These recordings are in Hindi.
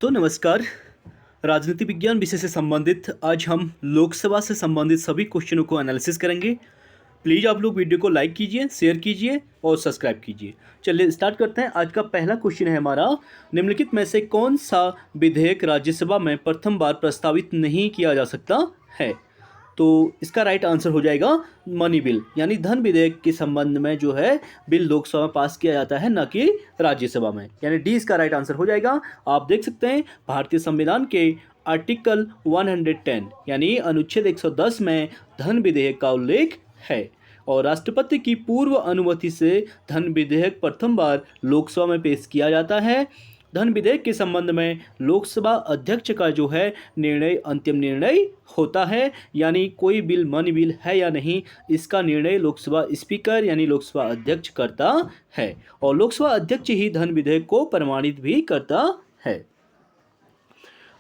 तो नमस्कार। राजनीति विज्ञान विषय से संबंधित आज हम लोकसभा से संबंधित सभी क्वेश्चनों को एनालिसिस करेंगे। प्लीज़ आप लोग वीडियो को लाइक कीजिए, शेयर कीजिए और सब्सक्राइब कीजिए। चलिए स्टार्ट करते हैं। आज का पहला क्वेश्चन है हमारा, निम्नलिखित में से कौन सा विधेयक राज्यसभा में प्रथम बार प्रस्तावित नहीं किया जा सकता है? तो इसका राइट आंसर हो जाएगा मनी बिल, यानी धन विधेयक के संबंध में जो है बिल लोकसभा में पास किया जाता है, न कि राज्यसभा में, यानी डी इसका राइट आंसर हो जाएगा। आप देख सकते हैं भारतीय संविधान के आर्टिकल 110 यानी अनुच्छेद 110 में धन विधेयक का उल्लेख है और राष्ट्रपति की पूर्व अनुमति से धन विधेयक प्रथम बार लोकसभा में पेश किया जाता है। धन विधेयक के संबंध में लोकसभा अध्यक्ष का जो है निर्णय अंतिम निर्णय होता है, यानी कोई बिल मनी बिल है या नहीं, इसका निर्णय लोकसभा स्पीकर यानी लोकसभा अध्यक्ष करता है और लोकसभा अध्यक्ष ही धन विधेयक को प्रमाणित भी करता है।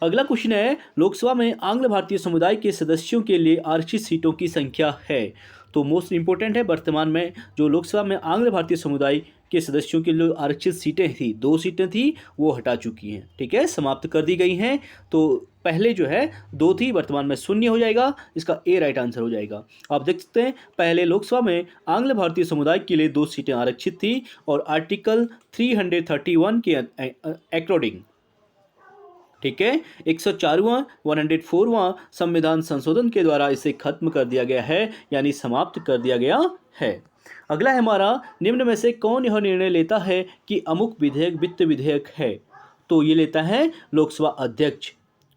अगला क्वेश्चन है, लोकसभा में आंग्ल भारतीय समुदाय के सदस्यों के लिए आरक्षित सीटों की संख्या है। तो मोस्ट इंपॉर्टेंट है, वर्तमान में जो लोकसभा में आंग्ल भारतीय समुदाय के सदस्यों के लिए आरक्षित सीटें थी, 2 सीटें थी, वो हटा चुकी हैं। ठीक है, समाप्त कर दी गई हैं। तो पहले जो है 2 थी, वर्तमान में 0 हो जाएगा। इसका ए राइट आंसर हो जाएगा। आप देख सकते हैं पहले लोकसभा में आंग्ल भारतीय समुदाय के लिए 2 सीटें आरक्षित थी और आर्टिकल 331 के अकॉर्डिंग, ठीक है, 104वां 104वां संविधान संशोधन के द्वारा इसे खत्म कर दिया गया है, यानी समाप्त कर दिया गया है। अगला है हमारा, निम्न में से कौन यह निर्णय लेता है कि अमुक विधेयक वित्त विधेयक है? तो ये लेता है लोकसभा अध्यक्ष।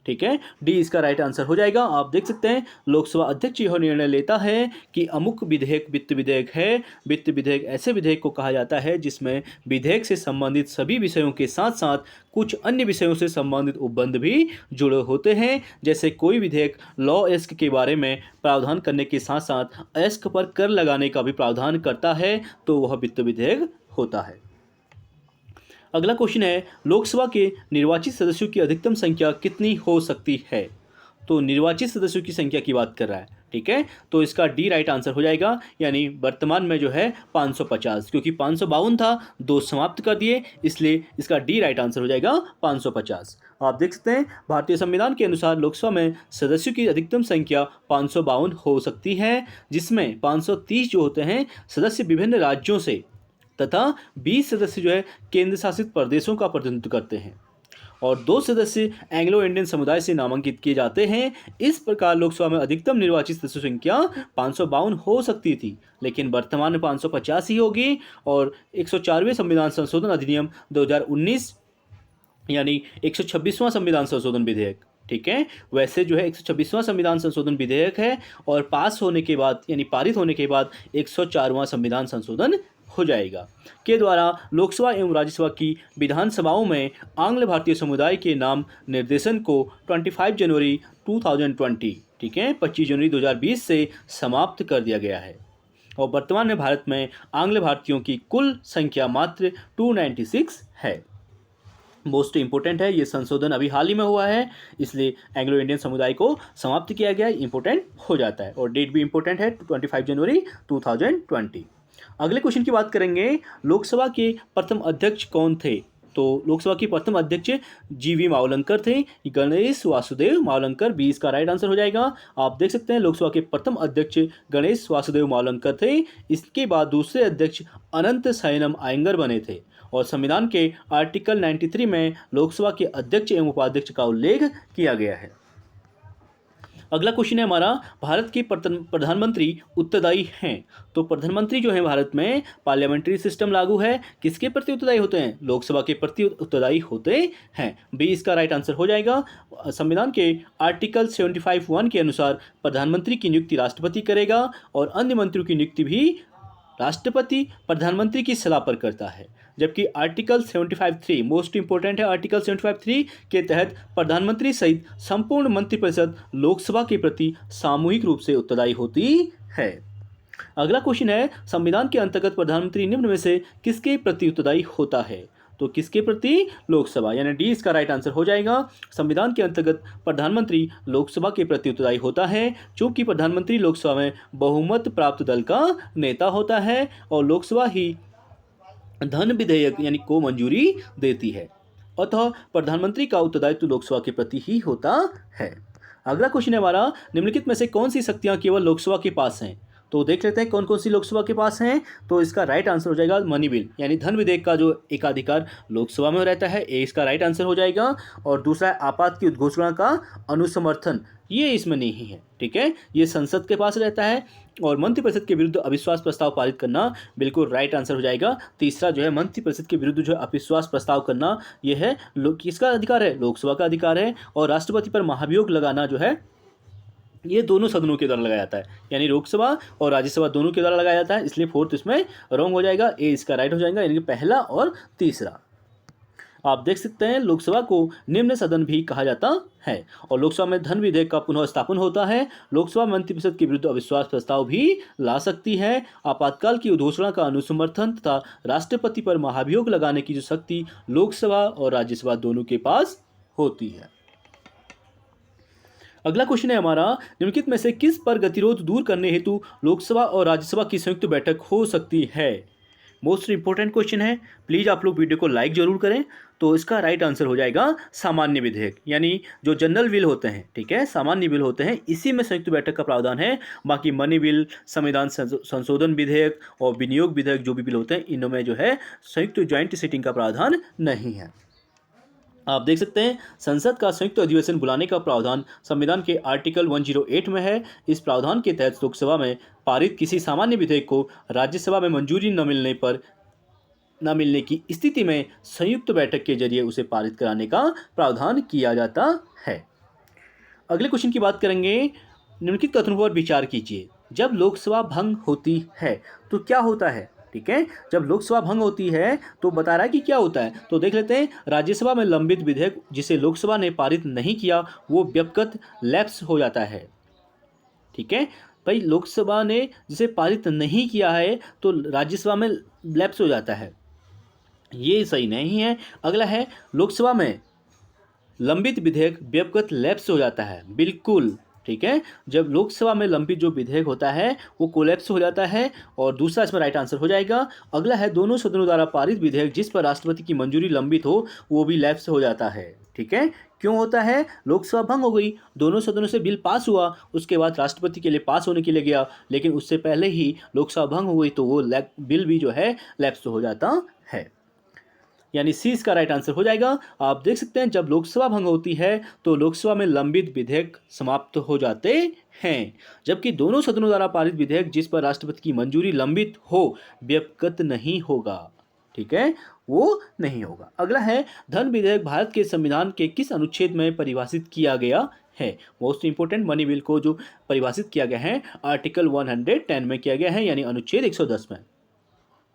ठीक है, डी इसका राइट आंसर हो जाएगा। आप देख सकते हैं लोकसभा अध्यक्ष यह निर्णय लेता है कि अमुक विधेयक वित्त विधेयक है। वित्त विधेयक ऐसे विधेयक को कहा जाता है जिसमें विधेयक से संबंधित सभी विषयों के साथ साथ कुछ अन्य विषयों से संबंधित उपबंध भी जुड़े होते हैं। जैसे कोई विधेयक लॉ एस्क के बारे में प्रावधान करने के साथ साथ एस्क पर कर लगाने का भी प्रावधान करता है, तो वह वित्त विधेयक होता है। अगला क्वेश्चन है, लोकसभा के निर्वाचित सदस्यों की अधिकतम संख्या कितनी हो सकती है? तो निर्वाचित सदस्यों की संख्या की बात कर रहा है। ठीक है, तो इसका डी राइट आंसर हो जाएगा, यानी वर्तमान में जो है 550, क्योंकि 552 था, 2 समाप्त कर दिए, इसलिए इसका डी राइट आंसर हो जाएगा 550। आप देख सकते हैं भारतीय संविधान के अनुसार लोकसभा में सदस्यों की अधिकतम संख्या 552 हो सकती है, जिसमें 530 जो होते हैं सदस्य विभिन्न राज्यों से तथा 20 सदस्य जो है केंद्र शासित प्रदेशों का प्रतिनिधित्व करते हैं और 2 सदस्य एंग्लो इंडियन समुदाय से नामांकित किए जाते हैं। इस प्रकार लोकसभा में अधिकतम निर्वाचित सदस्यों की संख्या 552 हो सकती थी, लेकिन वर्तमान में 550 ही होगी और 104वें संविधान संशोधन अधिनियम 2019 यानी 126वां संविधान संशोधन विधेयक, ठीक है, वैसे जो है 126वां संविधान संशोधन विधेयक है और पास होने के बाद यानी पारित होने के बाद 104वां संविधान संशोधन हो जाएगा के द्वारा लोकसभा एवं राज्यसभा की विधानसभाओं में आंग्ल भारतीय समुदाय के नाम निर्देशन को 25 जनवरी 2020, ठीक है, 25 जनवरी 2020 से समाप्त कर दिया गया है और वर्तमान में भारत में आंग्ल भारतीयों की कुल संख्या मात्र 296 है। मोस्ट इंपोर्टेंट है, ये संशोधन अभी हाल ही में हुआ है, इसलिए एंग्लो इंडियन समुदाय को समाप्त किया गया, इंपोर्टेंट हो जाता है और डेट भी इंपोर्टेंट है, 25 जनवरी 2020। अगले क्वेश्चन की बात करेंगे, लोकसभा के प्रथम अध्यक्ष कौन थे? तो लोकसभा के प्रथम अध्यक्ष जीवी मावलंकर थे, गणेश वासुदेव मावलंकर, बी इसका राइट आंसर हो जाएगा। आप देख सकते हैं लोकसभा के प्रथम अध्यक्ष गणेश वासुदेव मावलंकर थे। इसके बाद दूसरे अध्यक्ष अनंत शयनम अयंगर बने थे और संविधान के आर्टिकल 93 में लोकसभा के अध्यक्ष एवं उपाध्यक्ष का उल्लेख किया गया है। अगला क्वेश्चन है हमारा, भारत के प्रधानमंत्री उत्तरदायी हैं। तो प्रधानमंत्री जो है भारत में पार्लियामेंट्री सिस्टम लागू है, किसके प्रति उत्तरदायी होते हैं? लोकसभा के प्रति उत्तरदायी होते हैं, बी इसका राइट आंसर हो जाएगा। संविधान के आर्टिकल 75(1) के अनुसार प्रधानमंत्री की नियुक्ति राष्ट्रपति करेगा और अन्य मंत्रियों की नियुक्ति भी राष्ट्रपति प्रधानमंत्री की सलाह पर करता है, जबकि आर्टिकल 75(3) मोस्ट इंपोर्टेंट है। आर्टिकल 75(3) के तहत प्रधानमंत्री सहित संपूर्ण मंत्रिपरिषद लोकसभा के प्रति सामूहिक रूप से उत्तरदायी होती है। अगला क्वेश्चन है, संविधान के अंतर्गत प्रधानमंत्री निम्न में से किसके प्रति उत्तरदायी होता है? तो किसके प्रति? लोकसभा, यानी डी इसका राइट आंसर हो जाएगा। संविधान के अंतर्गत प्रधानमंत्री लोकसभा के प्रति उत्तरदायी होता है, चूंकि प्रधानमंत्री लोकसभा में बहुमत प्राप्त दल का नेता होता है और लोकसभा ही धन विधेयक यानी को मंजूरी देती है। अतः प्रधानमंत्री का उत्तरदायित्व लोकसभा के प्रति ही होता है। अगला क्वेश्चन है हमारा, निम्नलिखित में से कौन सी शक्तियां केवल लोकसभा के पास हैं? तो देख लेते हैं कौन कौन सी लोकसभा के पास हैं। तो इसका राइट आंसर हो जाएगा मनी बिल, यानी धन विधेयक का जो एकाधिकार लोकसभा में रहता है, ये इसका राइट आंसर हो जाएगा। और दूसरा है आपात की उद्घोषणा का अनुसमर्थन, ये इसमें नहीं है, ठीक है, ये संसद के पास रहता है। और मंत्रिपरिषद के विरुद्ध अविश्वास प्रस्ताव पारित करना बिल्कुल राइट आंसर हो जाएगा। तीसरा जो है मंत्रिपरिषद के विरुद्ध जो है अविश्वास प्रस्ताव करना, ये है किसका अधिकार है? लोकसभा का अधिकार है। और राष्ट्रपति पर महाभियोग लगाना जो है, ये दोनों सदनों के द्वारा लगाया जाता है, यानी लोकसभा और राज्यसभा दोनों के द्वारा लगाया जाता है, इसलिए फोर्थ इसमें रॉन्ग हो जाएगा, ए इसका राइट हो जाएगा, यानी कि पहला और तीसरा। आप देख सकते हैं लोकसभा को निम्न सदन भी कहा जाता है। और लोकसभा में धन विधेयक का पुनः स्थापन होता है। लोकसभा मंत्रिपरिषद के विरुद्ध अविश्वास प्रस्ताव भी ला सकती है। आपातकाल की उद्घोषणा का अनुसमर्थन तथा राष्ट्रपति पर महाभियोग लगाने की जो शक्ति लोकसभा और राज्यसभा दोनों के पास होती है। अगला क्वेश्चन है हमारा, निम्नलिखित में से किस पर गतिरोध दूर करने हेतु लोकसभा और राज्यसभा की संयुक्त बैठक हो सकती है? मोस्ट इंपॉर्टेंट क्वेश्चन है, प्लीज़ आप लोग वीडियो को लाइक जरूर करें। तो इसका राइट आंसर हो जाएगा सामान्य विधेयक, यानी जो जनरल बिल होते हैं, ठीक है, सामान्य बिल होते हैं, इसी में संयुक्त बैठक का प्रावधान है। बाकी मनी बिल, संविधान संशोधन विधेयक और विनियोग विधेयक जो भी बिल होते हैं, इनमें जो है संयुक्त ज्वाइंट सिटिंग का प्रावधान नहीं है। आप देख सकते हैं संसद का संयुक्त अधिवेशन बुलाने का प्रावधान संविधान के आर्टिकल 108 में है। इस प्रावधान के तहत लोकसभा में पारित किसी सामान्य विधेयक को राज्यसभा में मंजूरी न मिलने की स्थिति में संयुक्त बैठक के जरिए उसे पारित कराने का प्रावधान किया जाता है। अगले क्वेश्चन की बात करेंगे, निम्नलिखित कथनों पर विचार कीजिए। जब लोकसभा भंग होती है तो क्या होता है? ठीक है, जब लोकसभा भंग होती है तो बता रहा है कि क्या होता है। तो देख लेते हैं, राज्यसभा में लंबित विधेयक जिसे लोकसभा ने पारित नहीं किया वो व्यक्तिगत लैप्स हो जाता है। ठीक है भाई, लोकसभा ने जिसे पारित नहीं किया है तो राज्यसभा में लैप्स हो जाता है, ये सही नहीं है। अगला है, लोकसभा में लंबित विधेयक व्यक्तिगत लैप्स हो जाता है, बिल्कुल ठीक है। जब लोकसभा में लंबित जो विधेयक होता है वो कोलैप्स हो जाता है, और दूसरा इसमें राइट आंसर हो जाएगा। अगला है, दोनों सदनों द्वारा पारित विधेयक जिस पर राष्ट्रपति की मंजूरी लंबित हो वो भी लैप्स हो जाता है। ठीक है, क्यों होता है? लोकसभा भंग हो गई, दोनों सदनों से बिल पास हुआ, उसके बाद राष्ट्रपति के लिए पास होने के लिए गया, लेकिन उससे पहले ही लोकसभा भंग हो गई तो वो बिल भी जो है लैप्स हो जाता है, यानी सी इसका राइट आंसर हो जाएगा। आप देख सकते हैं जब लोकसभा भंग होती है तो लोकसभा में लंबित विधेयक समाप्त हो जाते हैं, जबकि दोनों सदनों द्वारा पारित विधेयक जिस पर राष्ट्रपति की मंजूरी लंबित हो व्यक्तिगत नहीं होगा। ठीक है, वो नहीं होगा। अगला है, धन विधेयक भारत के संविधान के किस अनुच्छेद में परिभाषित किया गया है? मोस्ट इंपोर्टेंट, मनी बिल को जो परिभाषित किया गया है आर्टिकल 110 में किया गया है, यानी अनुच्छेद 110 में।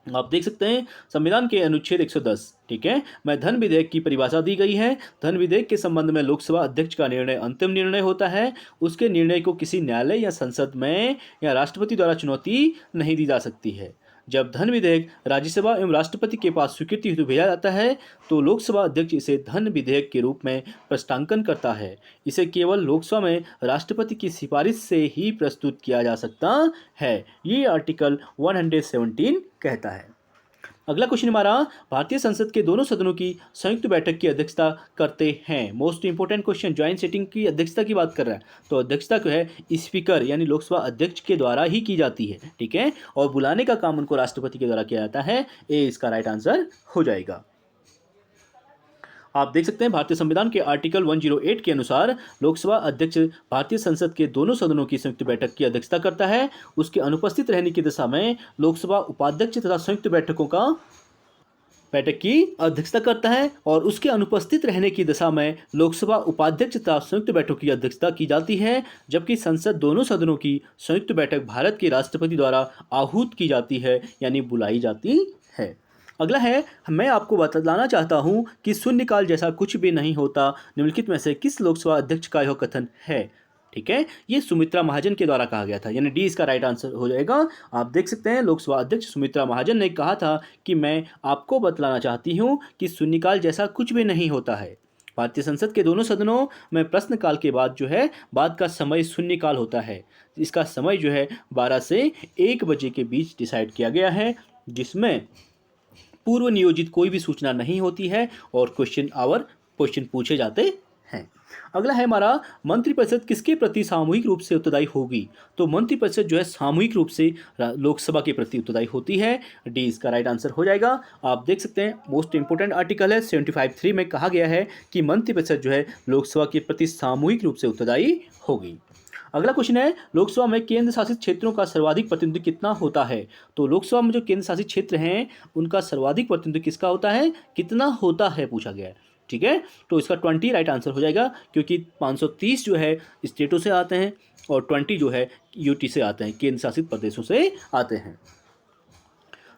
आप देख सकते हैं संविधान के अनुच्छेद 110, ठीक है, में धन विधेयक की परिभाषा दी गई है। धन विधेयक के संबंध में लोकसभा अध्यक्ष का निर्णय अंतिम निर्णय होता है। उसके निर्णय को किसी न्यायालय या संसद में या राष्ट्रपति द्वारा चुनौती नहीं दी जा सकती है। जब धन विधेयक राज्यसभा एवं राष्ट्रपति के पास स्वीकृति हेतु भेजा जाता है तो लोकसभा अध्यक्ष इसे धन विधेयक के रूप में प्रस्तांकन करता है। इसे केवल लोकसभा में राष्ट्रपति की सिफारिश से ही प्रस्तुत किया जा सकता है, ये आर्टिकल 117 कहता है। अगला क्वेश्चन हमारा, भारतीय संसद के दोनों सदनों की संयुक्त बैठक की अध्यक्षता करते हैं। Most important question, joint sitting की अध्यक्षता की बात कर रहा है, तो अध्यक्षता जो है स्पीकर यानी लोकसभा अध्यक्ष के द्वारा ही की जाती है। ठीक है, और बुलाने का काम उनको राष्ट्रपति के द्वारा किया जाता है, ए इसका राइट आंसर हो जाएगा। आप देख सकते हैं भारतीय संविधान के आर्टिकल 108 के अनुसार लोकसभा अध्यक्ष भारतीय संसद के दोनों सदनों की संयुक्त बैठक की अध्यक्षता करता है। उसके अनुपस्थित रहने की दशा में लोकसभा उपाध्यक्ष तथा संयुक्त बैठक की अध्यक्षता करता है, और उसके अनुपस्थित रहने की दशा में लोकसभा उपाध्यक्ष तथा संयुक्त बैठक की अध्यक्षता की जाती है। जबकि संसद दोनों सदनों की संयुक्त बैठक भारत के राष्ट्रपति द्वारा आहूत की जाती है, यानी बुलाई जाती है। अगला है, मैं आपको बतलाना चाहता हूं कि शून्यकाल जैसा कुछ भी नहीं होता, निम्नलिखित में से किस लोकसभा अध्यक्ष का यह कथन है? ठीक है, ये सुमित्रा महाजन के द्वारा कहा गया था, यानी डी इसका राइट आंसर हो जाएगा। आप देख सकते हैं लोकसभा अध्यक्ष सुमित्रा महाजन ने कहा था कि मैं आपको बतलाना चाहती हूं कि शून्यकाल जैसा कुछ भी नहीं होता है। भारतीय संसद के दोनों सदनों में प्रश्नकाल के बाद जो है बाद का समय शून्यकाल होता है। इसका समय जो है 12 से 1 बजे के बीच डिसाइड किया गया है, जिसमें पूर्व नियोजित कोई भी सूचना नहीं होती है और क्वेश्चन पूछे जाते हैं। अगला है हमारा, मंत्रिपरिषद किसके प्रति सामूहिक रूप से उत्तरदायी होगी? तो मंत्रिपरिषद जो है सामूहिक रूप से लोकसभा के प्रति उत्तरदायी होती है। डी इसका राइट आंसर हो जाएगा। आप देख सकते हैं मोस्ट इंपोर्टेंट आर्टिकल है 75(3) में कहा गया है कि मंत्रिपरिषद जो है लोकसभा के प्रति सामूहिक रूप से उत्तरदायी होगी। अगला क्वेश्चन है, लोकसभा में केंद्र शासित क्षेत्रों का सर्वाधिक प्रतिनिधित्व कितना होता है? तो लोकसभा में जो केंद्र शासित क्षेत्र हैं उनका सर्वाधिक प्रतिनिधित्व किसका होता है, कितना होता है पूछा गया है। ठीक है, तो इसका 20 राइट आंसर हो जाएगा, क्योंकि 530 जो है स्टेटों से आते हैं और 20 जो है यूटी से आते हैं, केंद्र शासित प्रदेशों से आते हैं।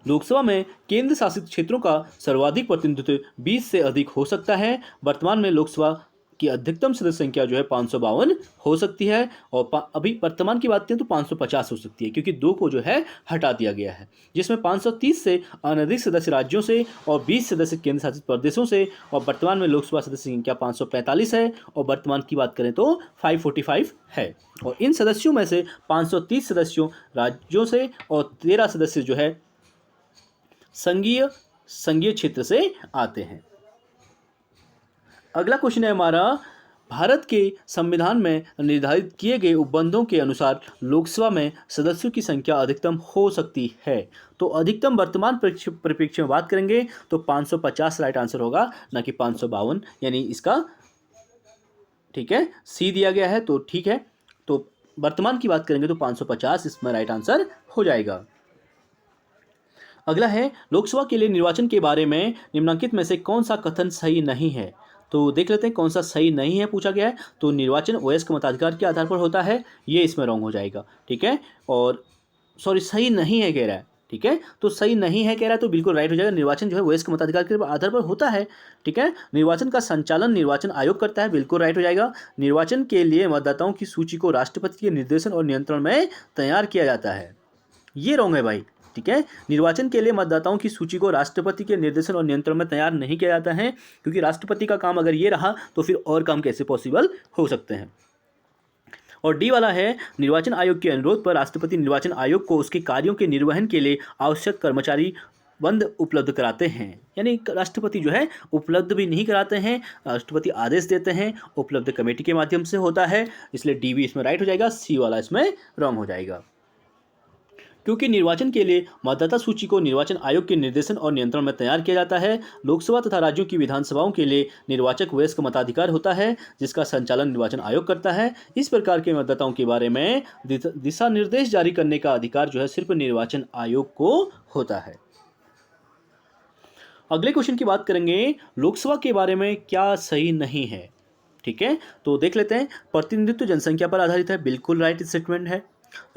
लोकसभा में केंद्र शासित क्षेत्रों का सर्वाधिक प्रतिनिधित्व 20 से अधिक हो सकता है। वर्तमान में लोकसभा की अधिकतम सदस्य संख्या जो है 552 हो सकती है, और अभी वर्तमान की बात करें तो 550 हो सकती है, क्योंकि 2 को जो है हटा दिया गया है, जिसमें 530 से अनधिक सदस्य राज्यों से और 20 सदस्य केंद्र शासित प्रदेशों से। और वर्तमान में लोकसभा सदस्य संख्या 545 है और वर्तमान की बात करें तो 545 है। और इन सदस्यों में से 530 सदस्यों राज्यों से और 13 सदस्य जो है संघीय क्षेत्र से आते हैं। अगला क्वेश्चन है हमारा, भारत के संविधान में निर्धारित किए गए उपबंधों के अनुसार लोकसभा में सदस्यों की संख्या अधिकतम हो सकती है। तो अधिकतम वर्तमान परिप्रेक्ष्य में बात करेंगे तो 550 राइट आंसर होगा, ना कि 552, यानी इसका ठीक है सी दिया गया है, तो ठीक है। तो वर्तमान की बात करेंगे तो 550 इसमें राइट आंसर हो जाएगा। अगला है, लोकसभा के लिए निर्वाचन के बारे में निम्नलिखित में से कौन सा कथन सही नहीं है? तो देख लेते हैं कौन सा सही नहीं है पूछा गया है। तो निर्वाचन वयस्क मताधिकार के आधार पर होता है, ये इसमें रॉन्ग हो जाएगा। ठीक है, और सॉरी सही नहीं है कह रहा है। ठीक है, तो सही नहीं है कह रहा है तो बिल्कुल राइट हो जाएगा। निर्वाचन जो है वयस्क मताधिकार के आधार पर होता है। ठीक है, निर्वाचन का संचालन निर्वाचन आयोग करता है, बिल्कुल राइट हो जाएगा। निर्वाचन के लिए मतदाताओं की सूची को राष्ट्रपति के निर्देशन और नियंत्रण में तैयार किया जाता है, ये रॉन्ग है भाई। ठीक है, निर्वाचन के लिए मतदाताओं की सूची को राष्ट्रपति के निर्देशन और नियंत्रण में तैयार नहीं किया जाता है, क्योंकि राष्ट्रपति का काम अगर ये रहा तो फिर और काम कैसे पॉसिबल हो सकते हैं। और डी वाला है, निर्वाचन आयोग के अनुरोध पर राष्ट्रपति निर्वाचन आयोग को उसके कार्यों के निर्वहन के लिए आवश्यक कर्मचारी बंद उपलब्ध कराते हैं, यानी राष्ट्रपति जो है उपलब्ध भी नहीं कराते हैं, राष्ट्रपति आदेश देते हैं, उपलब्ध कमेटी के माध्यम से होता है, इसलिए डी भी इसमें राइट हो जाएगा, सी वाला इसमें रॉन्ग हो जाएगा। क्योंकि निर्वाचन के लिए मतदाता सूची को निर्वाचन आयोग के निर्देशन और नियंत्रण में तैयार किया जाता है। लोकसभा तथा राज्यों की विधानसभाओं के लिए निर्वाचक वयस्क मताधिकार होता है, जिसका संचालन निर्वाचन आयोग करता है। इस प्रकार के मतदाताओं के बारे में दिशा निर्देश जारी करने का अधिकार जो है सिर्फ निर्वाचन आयोग को होता है। अगले क्वेश्चन की बात करेंगे, लोकसभा के बारे में क्या सही नहीं है। ठीक है, तो देख लेते हैं। प्रतिनिधित्व जनसंख्या पर आधारित है, बिल्कुल राइट स्टेटमेंट है।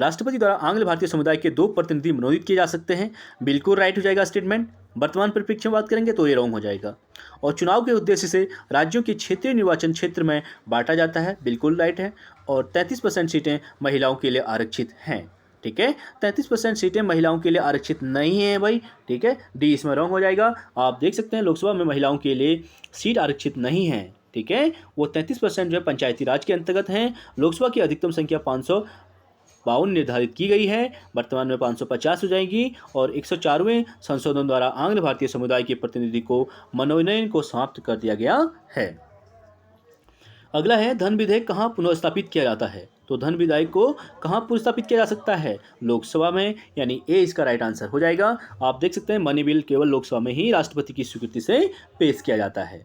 राष्ट्रपति द्वारा आंग्ल भारतीय समुदाय के 2 प्रतिनिधि मनोनीत किए जा सकते हैं, बिल्कुल राइट हो जाएगा स्टेटमेंट। वर्तमान परिप्रेक्ष्य में बात करेंगे तो ये रॉन्ग हो जाएगा। और चुनाव के उद्देश्य से राज्यों के क्षेत्रीय निर्वाचन क्षेत्र में बांटा जाता है, बिल्कुल राइट है। और 33% सीटें महिलाओं के लिए आरक्षित हैं। ठीक है, 33% सीटें महिलाओं के लिए आरक्षित नहीं है भाई। ठीक है, डी इसमें रॉन्ग हो जाएगा। आप देख सकते हैं लोकसभा में महिलाओं के लिए सीट आरक्षित नहीं है। ठीक है, वो 33% जो है पंचायती राज के अंतर्गत हैं। लोकसभा की अधिकतम संख्या 552 निर्धारित की गई है, वर्तमान में 550 हो जाएगी। और 104वें संशोधन द्वारा आंग्ल भारतीय समुदाय के प्रतिनिधि को मनोनयन को समाप्त कर दिया गया है। अगला है, धन विधेयक कहाँ पुनर्स्थापित किया जाता है। तो धन विधेयक को कहाँ पुनर्स्थापित किया जा सकता है, लोकसभा में, यानी ए इसका राइट आंसर हो जाएगा। आप देख सकते हैं मनी बिल केवल लोकसभा में ही राष्ट्रपति की स्वीकृति से पेश किया जाता है,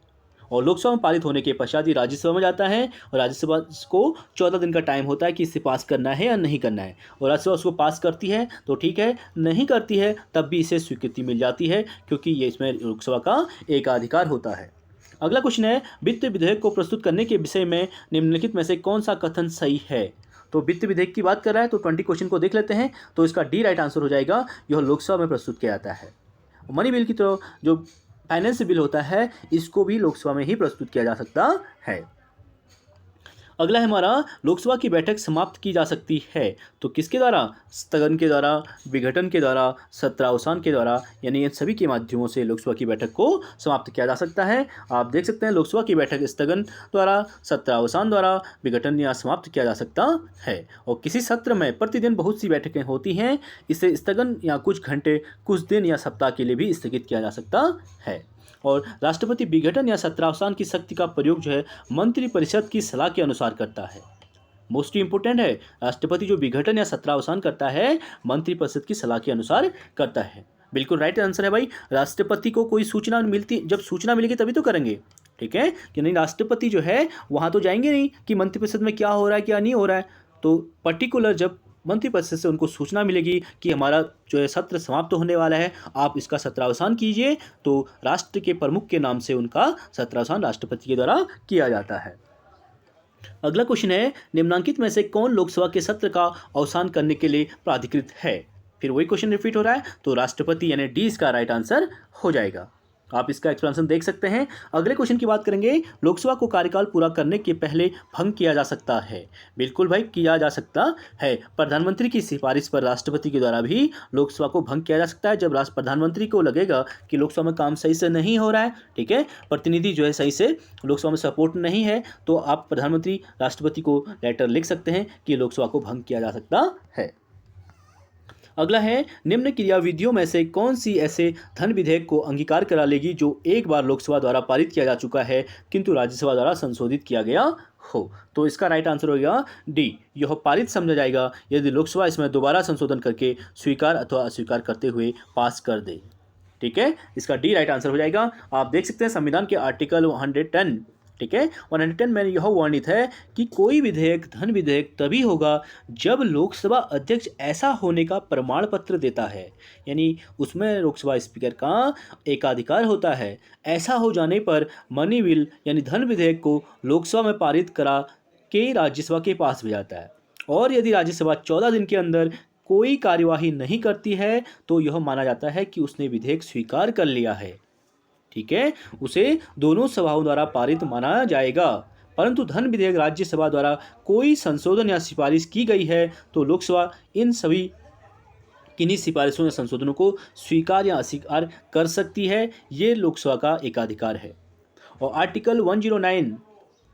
और लोकसभा में पारित होने के पश्चात ही राज्यसभा में जाता है। और राज्यसभा को 14 दिन का टाइम होता है कि इसे पास करना है या नहीं करना है। और राज्यसभा उसको पास करती है तो ठीक है, नहीं करती है तब भी इसे स्वीकृति मिल जाती है, क्योंकि ये इसमें लोकसभा का एकाधिकार होता है। अगला क्वेश्चन है, वित्त विधेयक को प्रस्तुत करने के विषय में निम्नलिखित में से कौन सा कथन सही है। तो वित्त विधेयक की बात कर रहा है तो 20 क्वेश्चन को देख लेते हैं। तो इसका डी राइट आंसर हो जाएगा, यह लोकसभा में प्रस्तुत किया जाता है। मनी बिल की तरह जो फाइनेंस बिल होता है इसको भी लोकसभा में ही प्रस्तुत किया जा सकता है। अगला है हमारा, लोकसभा की बैठक समाप्त की जा सकती है तो किसके द्वारा? स्थगन के द्वारा, विघटन के द्वारा, सत्रावसान के द्वारा, यानी इन सभी के माध्यमों से लोकसभा की बैठक को समाप्त किया जा सकता है। आप देख सकते हैं लोकसभा की बैठक स्थगन द्वारा, सत्रावसान द्वारा, विघटन या समाप्त किया जा सकता है। और किसी सत्र में प्रतिदिन बहुत सी बैठकें होती हैं, इसे स्थगन या कुछ घंटे, कुछ दिन या सप्ताह के लिए भी स्थगित किया जा सकता है। और राष्ट्रपति विघटन या सत्रावसान की शक्ति का प्रयोग जो है मंत्रिपरिषद की सलाह के अनुसार करता है। मोस्ट इंपोर्टेंट है, राष्ट्रपति जो विघटन या सत्रावसान करता है मंत्रिपरिषद की सलाह के अनुसार करता है। बिल्कुल राइट आंसर है भाई। राष्ट्रपति को कोई सूचना मिलती, जब सूचना मिलेगी तभी तो करेंगे, ठीक है कि नहीं। राष्ट्रपति जो है वहाँ तो जाएंगे नहीं कि मंत्रिपरिषद में क्या हो रहा है क्या नहीं हो रहा है, तो पर्टिकुलर जब मंत्रिपरिषद से उनको सूचना मिलेगी कि हमारा जो है सत्र समाप्त होने वाला है, आप इसका सत्रावसान कीजिए, तो राष्ट्र के प्रमुख के नाम से उनका सत्रावसान राष्ट्रपति के द्वारा किया जाता है। अगला क्वेश्चन है, निम्नांकित में से कौन लोकसभा के सत्र का अवसान करने के लिए प्राधिकृत है? फिर वही क्वेश्चन रिपीट हो रहा है, तो राष्ट्रपति यानी डी इसका राइट आंसर हो जाएगा। आप इसका एक्सप्लेनेशन देख सकते हैं। अगले क्वेश्चन की बात करेंगे, लोकसभा को कार्यकाल पूरा करने के पहले भंग किया जा सकता है? बिल्कुल भाई, किया जा सकता है। प्रधानमंत्री की सिफारिश पर राष्ट्रपति के द्वारा भी लोकसभा को भंग किया जा सकता है। जब प्रधानमंत्री को लगेगा कि लोकसभा में काम सही से नहीं हो रहा है, ठीक है, प्रतिनिधि जो है सही से लोकसभा में सपोर्ट नहीं है, तो आप प्रधानमंत्री राष्ट्रपति को लेटर लिख सकते हैं कि लोकसभा को भंग किया जा सकता है। अगला है, निम्न क्रियाविधियों में से कौन सी ऐसे धन विधेयक को अंगीकार करा लेगी जो एक बार लोकसभा द्वारा पारित किया जा चुका है किंतु राज्यसभा द्वारा संशोधित किया गया हो? तो इसका राइट आंसर हो गया डी, यह पारित समझा जाएगा यदि लोकसभा इसमें दोबारा संशोधन करके स्वीकार अथवा अस्वीकार करते हुए पास कर दे, ठीक है, इसका डी राइट आंसर हो जाएगा। आप देख सकते हैं संविधान के आर्टिकल 110, ठीक है, 110 में यह वर्णित है कि कोई विधेयक धन विधेयक तभी होगा जब लोकसभा अध्यक्ष ऐसा होने का प्रमाण पत्र देता है, यानी उसमें लोकसभा स्पीकर का एकाधिकार होता है। ऐसा हो जाने पर मनी बिल यानी धन विधेयक को लोकसभा में पारित करा के राज्यसभा के पास भेजाता है, और यदि राज्यसभा 14 दिन के अंदर कोई कार्यवाही नहीं करती है तो यह माना जाता है कि उसने विधेयक स्वीकार कर लिया है, ठीक है, उसे दोनों सभाओं द्वारा पारित माना जाएगा। परंतु धन विधेयक राज्यसभा द्वारा कोई संशोधन या सिफारिश की गई है तो लोकसभा इन सभी किन्हीं सिफारिशों या संशोधनों को स्वीकार या अस्वीकार कर सकती है। ये लोकसभा का एकाधिकार है। और आर्टिकल 109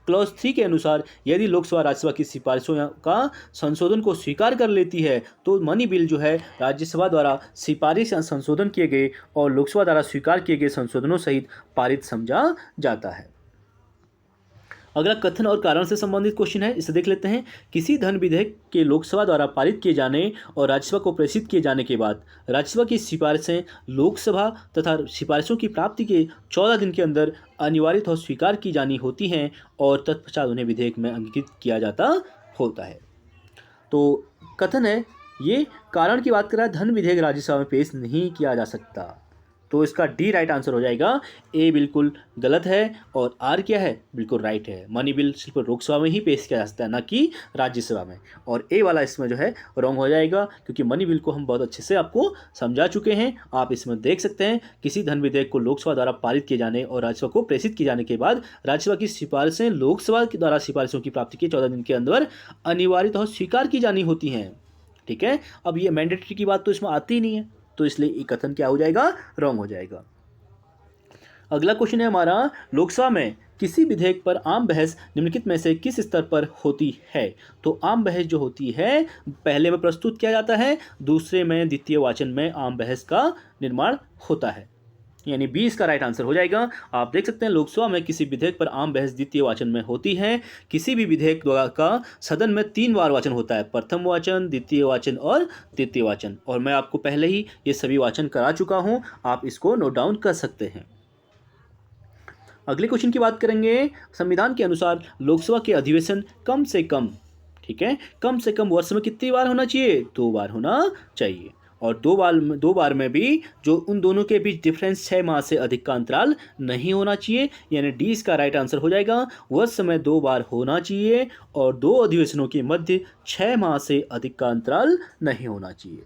क्लॉज 3 के अनुसार यदि लोकसभा राज्यसभा की सिफारिशों का संशोधन को स्वीकार कर लेती है तो मनी बिल जो है राज्यसभा द्वारा सिफारिश या संशोधन किए गए और लोकसभा द्वारा स्वीकार किए गए संशोधनों सहित पारित समझा जाता है। अगला कथन और कारण से संबंधित क्वेश्चन है, इसे देख लेते हैं। किसी धन विधेयक के लोकसभा द्वारा पारित किए जाने और राज्यसभा को प्रेषित किए जाने के बाद राज्यसभा की सिफारिशें लोकसभा तथा सिफारिशों की प्राप्ति के 14 दिन के अंदर अनिवार्य और स्वीकार की जानी होती हैं और तत्पश्चात उन्हें विधेयक में अंकित किया जाता होता है। तो कथन है, ये कारण की बात कर रहा है, धन विधेयक राज्यसभा में पेश नहीं किया जा सकता, तो इसका डी राइट आंसर हो जाएगा। ए बिल्कुल गलत है और आर क्या है, बिल्कुल राइट है। मनी बिल सिर्फ लोकसभा में ही पेश किया जा सकता है, ना कि राज्यसभा में, और ए वाला इसमें जो है रॉन्ग हो जाएगा क्योंकि मनी बिल को हम बहुत अच्छे से आपको समझा चुके हैं। आप इसमें देख सकते हैं, किसी धन विधेयक को लोकसभा द्वारा पारित किए जाने और राज्यसभा को प्रेषित किए जाने के बाद राज्यसभा की सिफारिशें लोकसभा के द्वारा सिफारिशों की प्राप्ति के 14 दिन के अंदर अनिवार्य और स्वीकार की जानी होती हैं, ठीक है। अब ये मैंडेटरी की बात तो इसमें आती ही नहीं है, तो इसलिए ये कथन क्या हो जाएगा, रॉन्ग हो जाएगा। अगला क्वेश्चन है हमारा, लोकसभा में किसी विधेयक पर आम बहस निम्नलिखित में से किस स्तर पर होती है? तो आम बहस जो होती है पहले में प्रस्तुत किया जाता है, दूसरे में द्वितीय वाचन में आम बहस का निर्माण होता है, यानी बी इसका राइट आंसर हो जाएगा। आप देख सकते हैं लोकसभा में किसी विधेयक पर आम बहस द्वितीय वाचन में होती है। किसी भी विधेयक का सदन में 3 बार वाचन होता है, प्रथम वाचन, द्वितीय वाचन और तृतीय वाचन, और मैं आपको पहले ही ये सभी वाचन करा चुका हूँ, आप इसको नोट डाउन कर सकते हैं। अगले क्वेश्चन की बात करेंगे, संविधान के अनुसार लोकसभा के अधिवेशन कम से कम, ठीक है, कम से कम वर्ष में कितनी बार होना चाहिए? 2 बार होना चाहिए, और 2 बार में भी जो उन दोनों के बीच डिफरेंस 6 माह से अधिक का अंतराल नहीं होना चाहिए, यानी डी इसका राइट आंसर हो जाएगा। वर्ष में 2 बार होना चाहिए और 2 अधिवेशनों के मध्य 6 माह से अधिक का अंतराल नहीं होना चाहिए।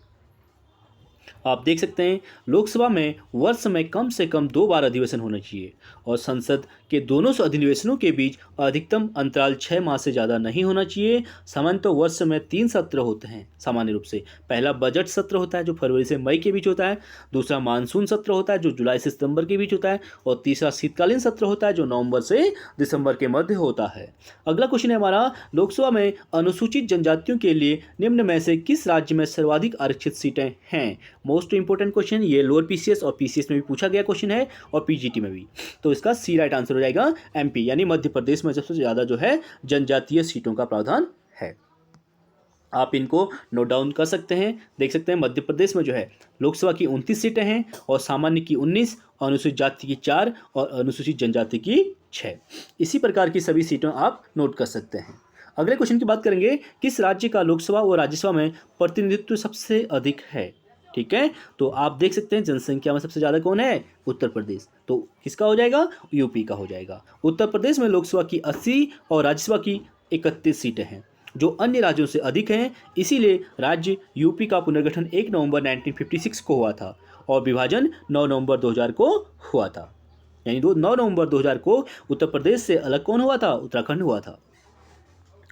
आप देख सकते हैं लोकसभा में वर्ष में कम से कम 2 बार अधिवेशन होना चाहिए और संसद के दोनों अधिवेशनों के बीच अधिकतम अंतराल 6 माह से ज़्यादा नहीं होना चाहिए। सामान्यतः वर्ष में 3 सत्र होते हैं सामान्य रूप से। पहला बजट सत्र होता है जो फरवरी से मई के बीच होता है, दूसरा मानसून सत्र होता है जो जुलाई से सितंबर के बीच होता है और तीसरा शीतकालीन सत्र होता है जो नवंबर से दिसंबर के मध्य होता है। अगला क्वेश्चन है हमारा, लोकसभा में अनुसूचित जनजातियों के लिए निम्न में से किस राज्य में सर्वाधिक आरक्षित सीटें हैं? मोस्ट इंपोर्टेंट क्वेश्चन, ये लोअर पीसीएस और पीसीएस में भी पूछा गया क्वेश्चन है और पीजीटी में भी। तो इसका सी राइट आंसर हो जाएगा एमपी, यानी मध्य प्रदेश में सबसे ज़्यादा जो है जनजातीय सीटों का प्रावधान है। आप इनको नोट डाउन कर सकते हैं। देख सकते हैं मध्य प्रदेश में जो है लोकसभा की 29 सीटें हैं और सामान्य की 19, अनुसूचित जाति की 4 और अनुसूचित जनजाति की 6। इसी प्रकार की सभी सीटें आप नोट कर सकते हैं। अगले क्वेश्चन की बात करेंगे, किस राज्य का लोकसभा और राज्यसभा में प्रतिनिधित्व सबसे अधिक है? ठीक है, तो आप देख सकते हैं जनसंख्या में सबसे ज़्यादा कौन है? उत्तर प्रदेश। तो किसका हो जाएगा? यूपी का हो जाएगा। उत्तर प्रदेश में लोकसभा की 80 और राज्यसभा की 31 सीटें हैं जो अन्य राज्यों से अधिक हैं। इसीलिए राज्य यूपी का पुनर्गठन 1 नवंबर 1956 को हुआ था और विभाजन 9 नवंबर 2000 को हुआ था। यानी 9 नवंबर 2000 को उत्तर प्रदेश से अलग कौन हुआ था? उत्तराखंड हुआ था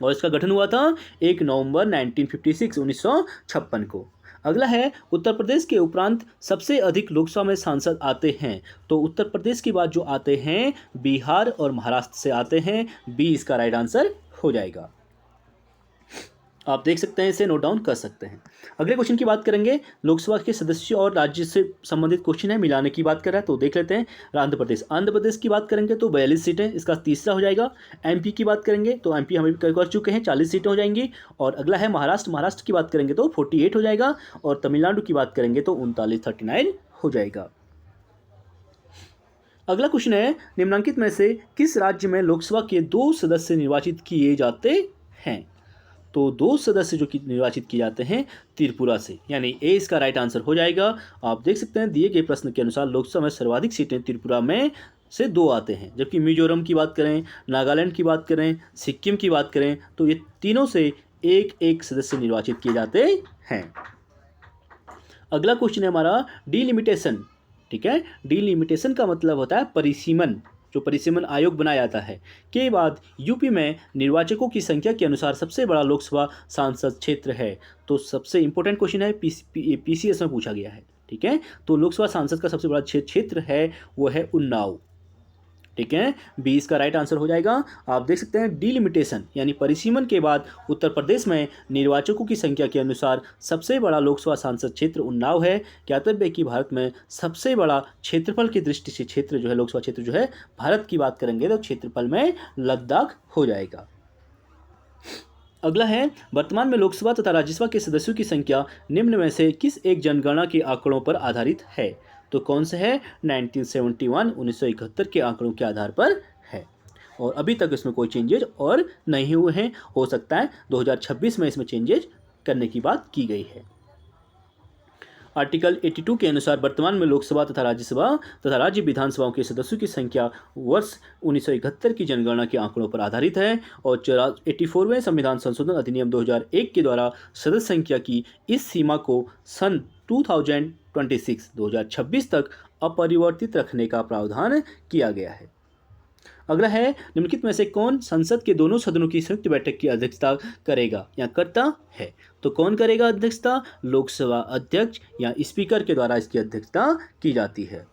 और इसका गठन हुआ था 1 नवंबर 1956 को। अगला है, उत्तर प्रदेश के उपरांत सबसे अधिक लोकसभा में सांसद आते हैं। तो उत्तर प्रदेश के बाद जो आते हैं बिहार और महाराष्ट्र से आते हैं। बी इसका राइट आंसर हो जाएगा। आप देख सकते हैं, इसे नोट डाउन कर सकते हैं। अगले क्वेश्चन की बात करेंगे, लोकसभा के सदस्यों और राज्य से संबंधित क्वेश्चन है, मिलाने की बात कर रहा है तो देख लेते हैं। आंध्र प्रदेश की बात करेंगे तो 42 सीटें, इसका तीसरा हो जाएगा। एमपी की बात करेंगे तो एमपी हमें कर चुके हैं, 40 सीटें हो जाएंगी। और अगला है महाराष्ट्र की बात करेंगे तो 48 हो जाएगा और तमिलनाडु की बात करेंगे तो 39 हो जाएगा। अगला क्वेश्चन है, निम्नलिखित में से किस राज्य में लोकसभा के 2 सदस्य निर्वाचित किए जाते हैं? तो 2 सदस्य जो निर्वाचित किए जाते हैं त्रिपुरा से, यानी ए इसका राइट आंसर हो जाएगा। आप देख सकते हैं दिए गए प्रश्न के अनुसार लोकसभा में सर्वाधिक सीटें त्रिपुरा में से 2 आते हैं, जबकि मिजोरम की बात करें, नागालैंड की बात करें, सिक्किम की बात करें तो ये तीनों से एक एक सदस्य निर्वाचित किए जाते हैं। अगला क्वेश्चन है हमारा डीलिमिटेशन। ठीक है, डीलिमिटेशन का मतलब होता है परिसीमन। जो परिसीमन आयोग बनाया जाता है के बाद यूपी में निर्वाचकों की संख्या के अनुसार सबसे बड़ा लोकसभा सांसद क्षेत्र है। तो सबसे इंपॉर्टेंट क्वेश्चन है, पीसीएस में पूछा गया है। ठीक है, तो लोकसभा सांसद का सबसे बड़ा क्षेत्र है वो है उन्नाव। ठीक है, बी इसका राइट आंसर हो जाएगा। आप देख सकते हैं डीलिमिटेशन यानी परिसीमन के बाद उत्तर प्रदेश में निर्वाचकों की संख्या के अनुसार सबसे बड़ा लोकसभा सांसद क्षेत्र उन्नाव है। ज्ञातव्य कि भारत में सबसे बड़ा क्षेत्रफल की दृष्टि से क्षेत्र जो है, लोकसभा क्षेत्र जो है भारत की बात करेंगे तो क्षेत्रफल में लद्दाख हो जाएगा। अगला है, वर्तमान में लोकसभा तथा राज्यसभा के सदस्यों की संख्या निम्न में से किस एक जनगणना के आंकड़ों पर आधारित है? तो कौन से है? 1971 के आंकड़ों के आधार पर है और अभी तक इसमें कोई चेंजेज और नहीं हुए हैं। हो सकता है 2026 में इसमें चेंजेज करने की बात की गई है। आर्टिकल 82 के अनुसार वर्तमान में लोकसभा तथा राज्यसभा तथा राज्य विधानसभाओं के सदस्यों की संख्या वर्ष 1971 की जनगणना के आंकड़ों पर आधारित है और 84वें संविधान संशोधन अधिनियम 2001 के द्वारा सदस्य संख्या की इस सीमा को सन 2026 तक अपरिवर्तित रखने का प्रावधान किया गया है। अगला है, निम्नलिखित में से कौन संसद के दोनों सदनों की संयुक्त बैठक की अध्यक्षता करेगा या करता है? तो कौन करेगा अध्यक्षता? लोकसभा अध्यक्ष या स्पीकर के द्वारा इसकी अध्यक्षता की जाती है।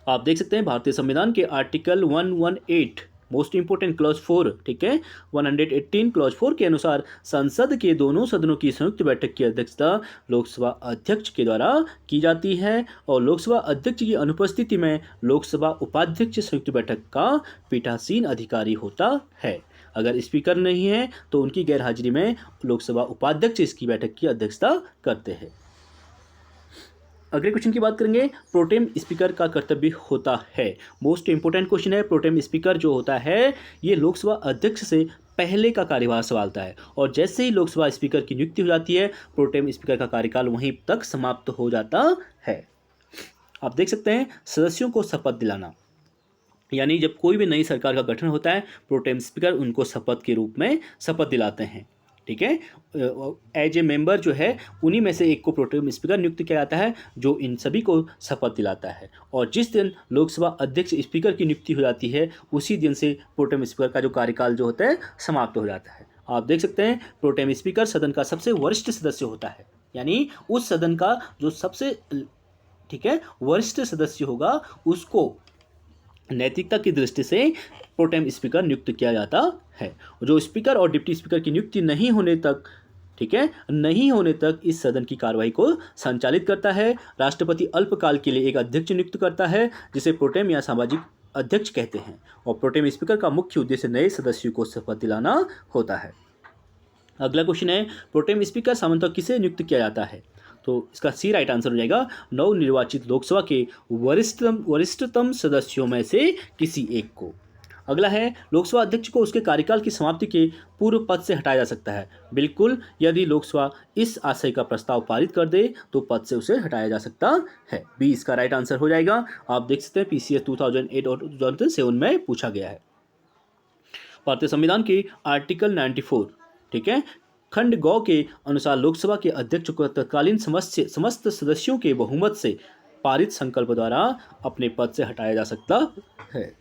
आप देख सकते हैं भारतीय संविधान के आर्टिकल 118 मोस्ट इंपोर्टेंट क्लॉज 4, ठीक है, 118 क्लॉज 4 के अनुसार संसद के दोनों सदनों की संयुक्त बैठक की अध्यक्षता लोकसभा अध्यक्ष के द्वारा की जाती है और लोकसभा अध्यक्ष की अनुपस्थिति में लोकसभा उपाध्यक्ष संयुक्त बैठक का पीठासीन अधिकारी होता है। अगर स्पीकर नहीं है तो उनकी गैरहाजिरी में लोकसभा उपाध्यक्ष इसकी बैठक की अध्यक्षता करते हैं। अगले क्वेश्चन की बात करेंगे, प्रोटेम स्पीकर का कर्तव्य होता है। मोस्ट इंपोर्टेंट क्वेश्चन है। प्रोटेम स्पीकर जो होता है ये लोकसभा अध्यक्ष से पहले का कार्यभार संभालता है और जैसे ही लोकसभा स्पीकर की नियुक्ति हो जाती है प्रोटेम स्पीकर का कार्यकाल वहीं तक समाप्त हो जाता है। आप देख सकते हैं सदस्यों को शपथ दिलाना, यानी जब कोई भी नई सरकार का गठन होता है प्रोटेम स्पीकर उनको शपथ के रूप में शपथ दिलाते हैं। ठीक है। एज ए मेंबर जो है उन्हीं में से एक को प्रोटेम स्पीकर नियुक्त किया जाता है, जो इन सभी को शपथ दिलाता है। और जिस दिन लोकसभा अध्यक्ष स्पीकर की नियुक्ति हो जाती है, उसी दिन से प्रोटेम स्पीकर का जो कार्यकाल जो होता है समाप्त हो जाता है। आप देख सकते हैं प्रोटेम स्पीकर सदन का सबसे वरिष्ठ सदस्य होता है, यानी उस सदन का जो सबसे ठीक है वरिष्ठ सदस्य होगा उसको नैतिकता की दृष्टि से प्रोटेम स्पीकर नियुक्त किया जाता है। जो स्पीकर और डिप्टी स्पीकर की नियुक्ति नहीं होने तक, ठीक है, नहीं होने तक इस सदन की कार्यवाही को संचालित करता है। राष्ट्रपति अल्पकाल के लिए एक अध्यक्ष नियुक्त करता है, जिसे प्रोटेम या सामाजिक अध्यक्ष कहते हैं। और प्रोटेम स्पीकर का मुख्य उद्देश्य नए सदस्यों को शपथ दिलाना होता है। अगला क्वेश्चन है, प्रोटेम स्पीकर सामान्यतः किसे नियुक्त किया जाता है? तो इसका सी राइट आंसर हो जाएगा नवनिर्वाचित लोकसभा के वरिष्ठतम सदस्यों में से किसी एक को। अगला है, लोकसभा अध्यक्ष को उसके कार्यकाल की समाप्ति के पूर्व पद से हटाया जा सकता है। बिल्कुल, यदि लोकसभा इस आशय का प्रस्ताव पारित कर दे तो पद से उसे हटाया जा सकता है। बी इसका राइट आंसर हो जाएगा। आप देख सकते हैं पीसीएस 2008 और 2007 में पूछा गया है। भारतीय संविधान के आर्टिकल 94, ठीक है, खंड गौ के अनुसार लोकसभा के अध्यक्ष को तत्कालीन समस्त सदस्यों के बहुमत से पारित संकल्प द्वारा अपने पद से हटाया जा सकता है।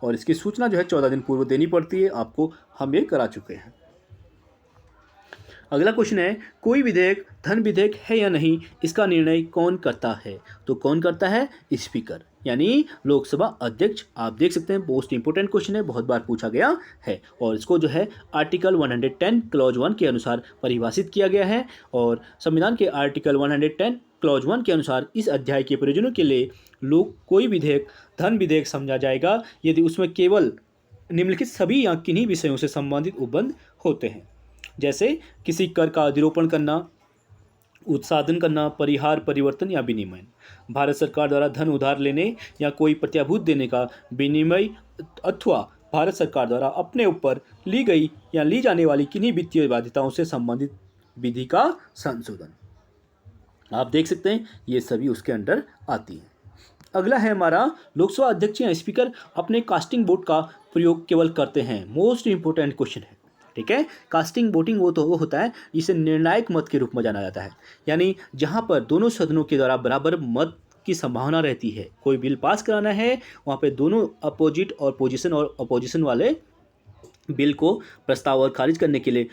और इसकी सूचना जो है 14 दिन पूर्व देनी पड़ती है, आपको हम ये करा चुके हैं। अगला क्वेश्चन है, कोई विधेयक धन विधेयक है या नहीं, इसका निर्णय कौन करता है? तो कौन करता है? स्पीकर, यानी लोकसभा अध्यक्ष। आप देख सकते हैं मोस्ट इंपोर्टेंट क्वेश्चन है, बहुत बार पूछा गया है। और इसको जो है आर्टिकल 110 क्लॉज 1 के अनुसार परिभाषित किया गया है। और संविधान के आर्टिकल 110 क्लॉज 1 के अनुसार इस अध्याय के प्रयोजनों के लिए कोई विधेयक धन विधेयक समझा जाएगा यदि उसमें केवल निम्नलिखित सभी या किन्हीं विषयों से संबंधित उपबंध होते हैं, जैसे किसी कर का अधिरोपण करना, उत्साधन करना, परिहार, परिवर्तन या विनिमय, भारत सरकार द्वारा धन उधार लेने या कोई प्रत्याभूत देने का विनिमय, अथवा भारत सरकार द्वारा अपने ऊपर ली गई या ली जाने वाली किन्हीं वित्तीय बाध्यताओं से संबंधित विधि का संशोधन। आप देख सकते हैं ये सभी उसके अंडर आती है। अगला है हमारा, लोकसभा अध्यक्ष या स्पीकर अपने कास्टिंग वोट का प्रयोग केवल करते हैं। मोस्ट इंपोर्टेंट क्वेश्चन है, ठीक है। कास्टिंग वोटिंग वो होता है जिसे निर्णायक मत के रूप में जाना जाता है, यानी जहां पर दोनों सदनों के द्वारा बराबर मत की संभावना रहती है। कोई बिल पास कराना है, वहां पे दोनों अपोजिट और अपोजिशन वाले बिल को प्रस्ताव और खारिज करने के लिए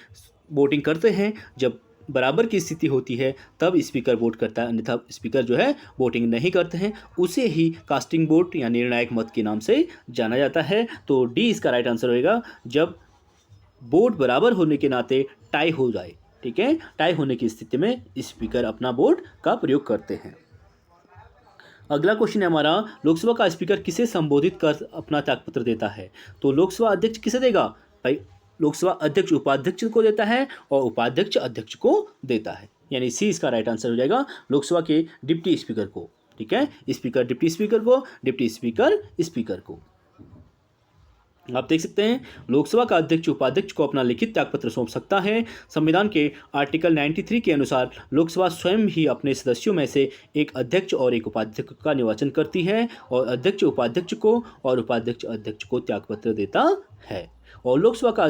वोटिंग करते हैं। जब बराबर की स्थिति होती है तब स्पीकर वोट करता है, अन्यथा स्पीकर जो है वोटिंग नहीं करते हैं। उसे ही कास्टिंग वोट या निर्णायक मत के नाम से जाना जाता है। तो डी इसका राइट आंसर होएगा, जब वोट बराबर होने के नाते टाई हो जाए, ठीक है, टाई होने की स्थिति में स्पीकर अपना वोट का प्रयोग करते हैं। अगला क्वेश्चन है हमारा, लोकसभा का स्पीकर किसे संबोधित कर अपना त्यागपत्र देता है? तो लोकसभा अध्यक्ष किसे देगा? भाई लोकसभा अध्यक्ष उपाध्यक्ष को देता है और उपाध्यक्ष अध्यक्ष को देता है, यानी सी इसका राइट आंसर हो जाएगा, लोकसभा के डिप्टी स्पीकर को, ठीक है। स्पीकर डिप्टी स्पीकर को, डिप्टी स्पीकर स्पीकर को। आप देख सकते हैं लोकसभा का अध्यक्ष उपाध्यक्ष को अपना लिखित त्यागपत्र सौंप सकता है। संविधान के आर्टिकल 93 के अनुसार लोकसभा स्वयं ही अपने सदस्यों में से एक अध्यक्ष और एक उपाध्यक्ष का निर्वाचन करती है और अध्यक्ष उपाध्यक्ष को और उपाध्यक्ष अध्यक्ष को त्यागपत्र देता है। और लोकसभा का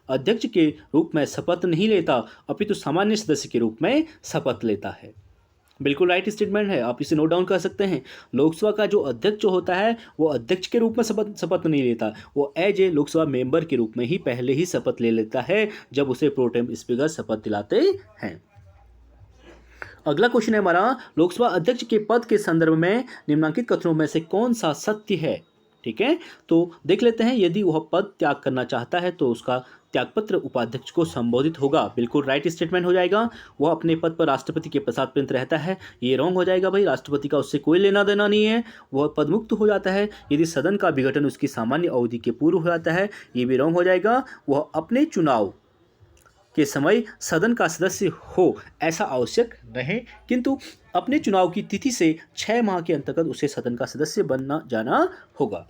अध्यक्ष के रूप में शपथ नहीं लेता, अपितु सामान्य सदस्य के रूप में शपथ लेता है। बिल्कुल राइट स्टेटमेंट है, आप इसे नोट डाउन कर सकते हैं। लोकसभा का जो अध्यक्ष होता है वो अध्यक्ष के रूप में शपथ नहीं लेता, वो एज ए लोकसभा मेंबर के रूप में ही पहले ही शपथ ले लेता है जब उसे प्रोटेम स्पीकर शपथ दिलाते हैं। अगला क्वेश्चन है हमारा, लोकसभा अध्यक्ष के पद के संदर्भ में निम्नलिखित कथनों में से कौन सा सत्य है? ठीक है, तो देख लेते हैं। यदि वह पद त्याग करना चाहता है तो उसका त्यागपत्र उपाध्यक्ष को संबोधित होगा। बिल्कुल राइट स्टेटमेंट हो जाएगा। वह अपने पद पर राष्ट्रपति के प्रसाद पर्यंत रहता है, ये रॉन्ग हो जाएगा भाई। राष्ट्रपति का उससे कोई लेना देना नहीं है, वह पद मुक्त हो जाता है यदि सदन का विघटन उसकी सामान्य अवधि के पूर्व हो जाता है, ये भी रॉन्ग हो जाएगा। वह अपने चुनाव के समय सदन का सदस्य हो ऐसा आवश्यक नहीं, किंतु अपने चुनाव की तिथि से 6 माह के अंतर्गत उसे सदन का सदस्य बनना जाना होगा।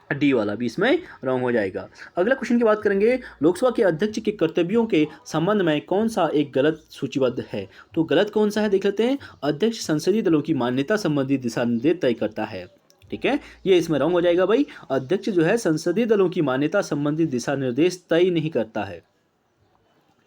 डी वाला भी इसमें रॉन्ग हो जाएगा। अगला क्वेश्चन की बात करेंगे, लोकसभा के अध्यक्ष के कर्तव्यों के संबंध में कौन सा एक गलत सूचीबद्ध है? तो गलत कौन सा है देख लेते हैं। अध्यक्ष संसदीय दलों की मान्यता संबंधी दिशा निर्देश तय करता है, ठीक है, ये इसमें रॉन्ग हो जाएगा भाई। अध्यक्ष जो है संसदीय दलों की मान्यता संबंधी दिशा निर्देश तय नहीं करता है,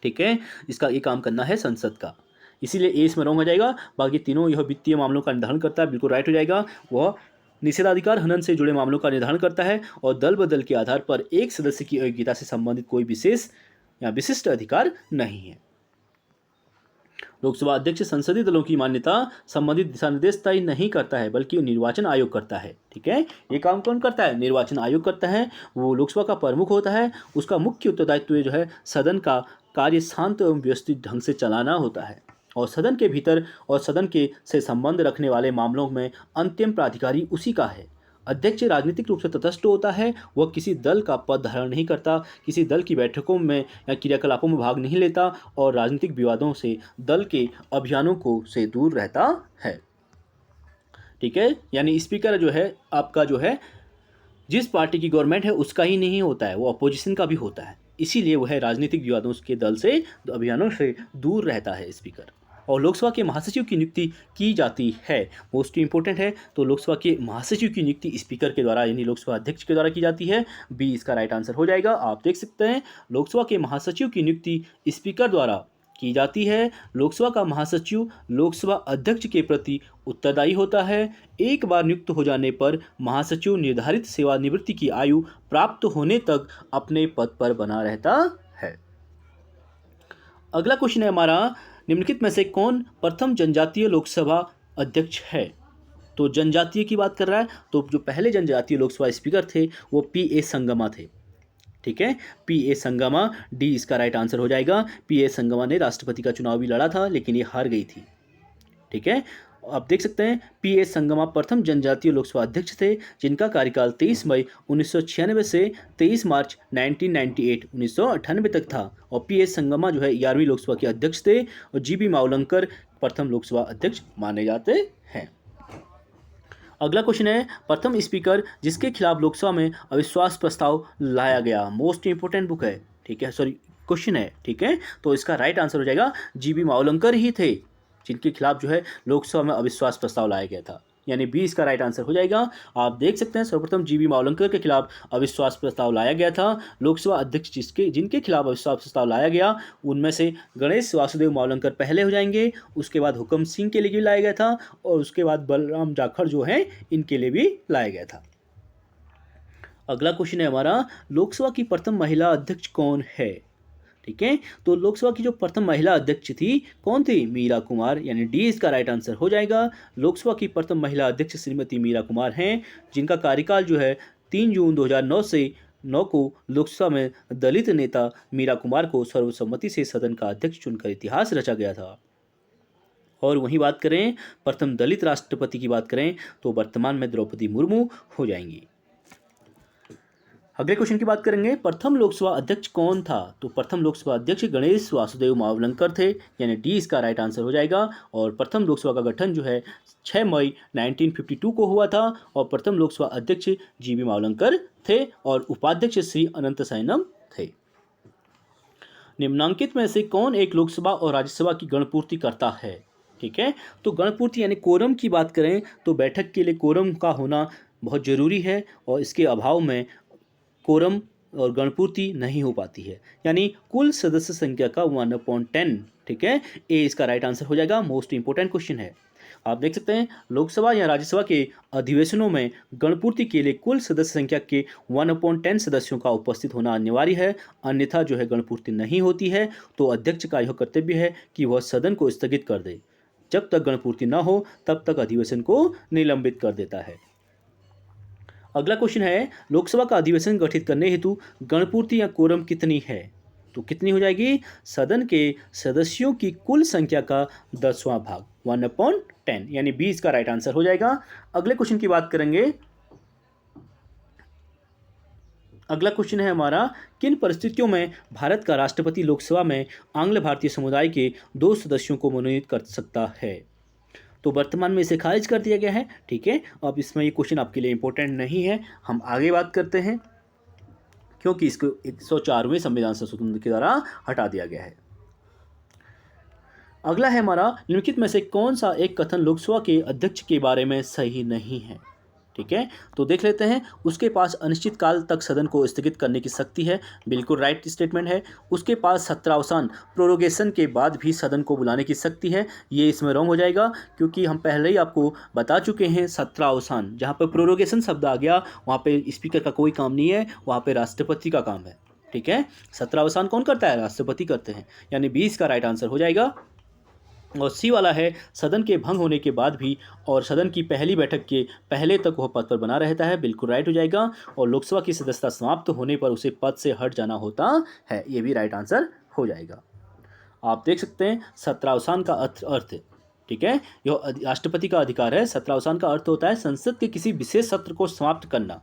ठीक है, इसका ये काम करना है संसद का, इसीलिए ए इसमें रॉन्ग हो जाएगा। बाकी तीनों यह वित्तीय मामलों का निर्धारण करता है, बिल्कुल राइट हो जाएगा। वह निषेधाधिकार हनन से जुड़े मामलों का निर्धारण करता है और दल बदल के आधार पर एक सदस्य की अयोग्यता से संबंधित कोई विशेष या विशिष्ट अधिकार नहीं है। लोकसभा अध्यक्ष संसदीय दलों की मान्यता संबंधित दिशा निर्देश तय नहीं करता है, बल्कि निर्वाचन आयोग करता है। ठीक है, ये काम कौन करता है? निर्वाचन आयोग करता है। वो लोकसभा का प्रमुख होता है। उसका मुख्य उत्तरदायित्व जो है सदन का कार्य शांत एवं व्यवस्थित ढंग से चलाना होता है और सदन के भीतर और सदन के से संबंध रखने वाले मामलों में अंतिम प्राधिकारी उसी का है। अध्यक्ष राजनीतिक रूप से तटस्थ होता है। वह किसी दल का पद धारण नहीं करता, किसी दल की बैठकों में या क्रियाकलापों में भाग नहीं लेता और राजनीतिक विवादों से दल के अभियानों को से दूर रहता है। ठीक है, यानी स्पीकर जो है आपका जो है जिस पार्टी की गवर्नमेंट है उसका ही नहीं होता है, वो अपोजिशन का भी होता है। इसीलिए वह राजनीतिक विवादों के दल से अभियानों से दूर रहता है स्पीकर। और लोकसभा के महासचिव की नियुक्ति की जाती है, मोस्ट इंपॉर्टेंट है। तो लोकसभा के महासचिव की नियुक्ति स्पीकर के द्वारा यानी लोकसभा अध्यक्ष के द्वारा की जाती है। बी इसका राइट आंसर हो जाएगा। आप देख सकते हैं लोकसभा के महासचिव की नियुक्ति स्पीकर द्वारा की जाती है। लोकसभा का महासचिव लोकसभा अध्यक्ष के प्रति उत्तरदायी होता है। एक बार नियुक्त हो जाने पर महासचिव निर्धारित सेवानिवृत्ति की आयु प्राप्त होने तक अपने पद पर बना रहता है। अगला क्वेश्चन है हमारा, निम्नलिखित में से कौन प्रथम जनजातीय लोकसभा अध्यक्ष है? तो जनजातीय की बात कर रहा है, तो जो पहले जनजातीय लोकसभा स्पीकर थे वो पी.ए. संगमा थे। ठीक है, पी.ए. संगमा, डी इसका राइट आंसर हो जाएगा। पी.ए. संगमा ने राष्ट्रपति का चुनाव भी लड़ा था लेकिन ये हार गई थी। ठीक है, आप देख सकते हैं पी.ए. संगमा प्रथम जनजातीय लोकसभा अध्यक्ष थे जिनका कार्यकाल 23 मई 1996 से 23 मार्च 1998 तक था। और पी.ए. संगमा जो है 11वीं लोकसभा के अध्यक्ष थे और जी.बी. मावलंकर प्रथम लोकसभा अध्यक्ष माने जाते हैं। अगला क्वेश्चन है, प्रथम स्पीकर जिसके खिलाफ लोकसभा में अविश्वास प्रस्ताव लाया गया। मोस्ट इंपोर्टेंट बुक है, ठीक है, सॉरी क्वेश्चन है। ठीक है, तो इसका राइट आंसर हो जाएगा जी.बी. मावलंकर ही थे जिनके खिलाफ जो है लोकसभा में अविश्वास प्रस्ताव लाया गया था, यानी बी इसका राइट आंसर हो जाएगा। आप देख सकते हैं सर्वप्रथम जी.बी. मावलंकर के खिलाफ अविश्वास प्रस्ताव लाया गया था। लोकसभा अध्यक्ष जिनके खिलाफ अविश्वास प्रस्ताव लाया गया उनमें से गणेश वासुदेव मावलंकर पहले हो जाएंगे, उसके बाद हुकम सिंह के लिए भी लाया गया था और उसके बाद बलराम जाखड़ जो हैं इनके लिए भी लाया गया था। अगला क्वेश्चन है हमारा, लोकसभा की प्रथम महिला अध्यक्ष कौन है? ठीक है, तो लोकसभा की जो प्रथम महिला अध्यक्ष थी कौन थी? मीरा कुमार, यानी डी इसका राइट आंसर हो जाएगा। लोकसभा की प्रथम महिला अध्यक्ष श्रीमती मीरा कुमार हैं जिनका कार्यकाल जो है 3 जून 2009 से 9 को लोकसभा में दलित नेता मीरा कुमार को सर्वसम्मति से सदन का अध्यक्ष चुनकर इतिहास रचा गया था। और वहीं बात करें प्रथम दलित राष्ट्रपति की बात करें तो वर्तमान में द्रौपदी मुर्मू हो जाएंगी। अगले क्वेश्चन की बात करेंगे, प्रथम लोकसभा अध्यक्ष कौन था? तो प्रथम लोकसभा अध्यक्ष गणेश वासुदेव मावलंकर थे, यानी डी इसका राइट आंसर हो जाएगा। और प्रथम लोकसभा का गठन जो है 6 मई 1952 को हुआ था और प्रथम लोकसभा अध्यक्ष जी.बी. मावलंकर थे और उपाध्यक्ष श्री अनंत सैनम थे। निम्नांकित में से कौन एक लोकसभा और राज्यसभा की गणपूर्ति करता है? ठीक है, तो गणपूर्ति यानी कोरम की बात करें तो बैठक के लिए कोरम का होना बहुत जरूरी है और इसके अभाव में कोरम और गणपूर्ति नहीं हो पाती है, यानी कुल सदस्य संख्या का 1/10। ठीक है, ए इसका राइट आंसर हो जाएगा। मोस्ट इंपोर्टेंट क्वेश्चन है। आप देख सकते हैं लोकसभा या राज्यसभा के अधिवेशनों में गणपूर्ति के लिए कुल सदस्य संख्या के 1/10 सदस्यों का उपस्थित होना अनिवार्य है, अन्यथा जो है गणपूर्ति नहीं होती है। तो अध्यक्ष का यह कर्तव्य है कि वह सदन को स्थगित कर दे, जब तक गणपूर्ति न हो तब तक अधिवेशन को निलंबित कर देता है। अगला क्वेश्चन है, लोकसभा का अधिवेशन गठित करने हेतु गणपूर्ति या कोरम कितनी है? तो कितनी हो जाएगी? सदन के सदस्यों की कुल संख्या का 10वां भाग 1/10, यानी बी इसका राइट आंसर हो जाएगा। अगले क्वेश्चन की बात करेंगे। अगला क्वेश्चन है हमारा, किन परिस्थितियों में भारत का राष्ट्रपति लोकसभा में आंग्ल भारतीय समुदाय के 2 सदस्यों को मनोनीत कर सकता है? तो वर्तमान में इसे खारिज कर दिया गया है। ठीक है, अब इसमें ये क्वेश्चन आपके लिए इंपॉर्टेंट नहीं है, हम आगे बात करते हैं क्योंकि इसको 104वें संविधान संशोधन के द्वारा हटा दिया गया है। अगला है हमारा, निम्नलिखित में से कौन सा एक कथन लोकसभा के अध्यक्ष के बारे में सही नहीं है? ठीक है, तो देख लेते हैं। उसके पास अनिश्चित काल तक सदन को स्थगित करने की शक्ति है, बिल्कुल राइट स्टेटमेंट है। उसके पास सत्रावसान प्रोरोगेशन के बाद भी सदन को बुलाने की शक्ति है, ये इसमें रॉन्ग हो जाएगा, क्योंकि हम पहले ही आपको बता चुके हैं सत्रावसान, जहाँ पर प्रोरोगेशन शब्द आ गया वहाँ पे स्पीकर का कोई काम नहीं है, वहाँ पे राष्ट्रपति का काम है। ठीक है, सत्रावसान कौन करता है? राष्ट्रपति करते हैं, यानी 20 का राइट आंसर हो जाएगा। और सी वाला है सदन के भंग होने के बाद भी और सदन की पहली बैठक के पहले तक वह पद पर बना रहता है, बिल्कुल राइट हो जाएगा। और लोकसभा की सदस्यता समाप्त होने पर उसे पद से हट जाना होता है, ये भी राइट आंसर हो जाएगा। आप देख सकते हैं सत्रावसान का अर्थ ठीक है, यह राष्ट्रपति का अधिकार है। सत्रावसान का अर्थ होता है संसद के किसी विशेष सत्र को समाप्त करना,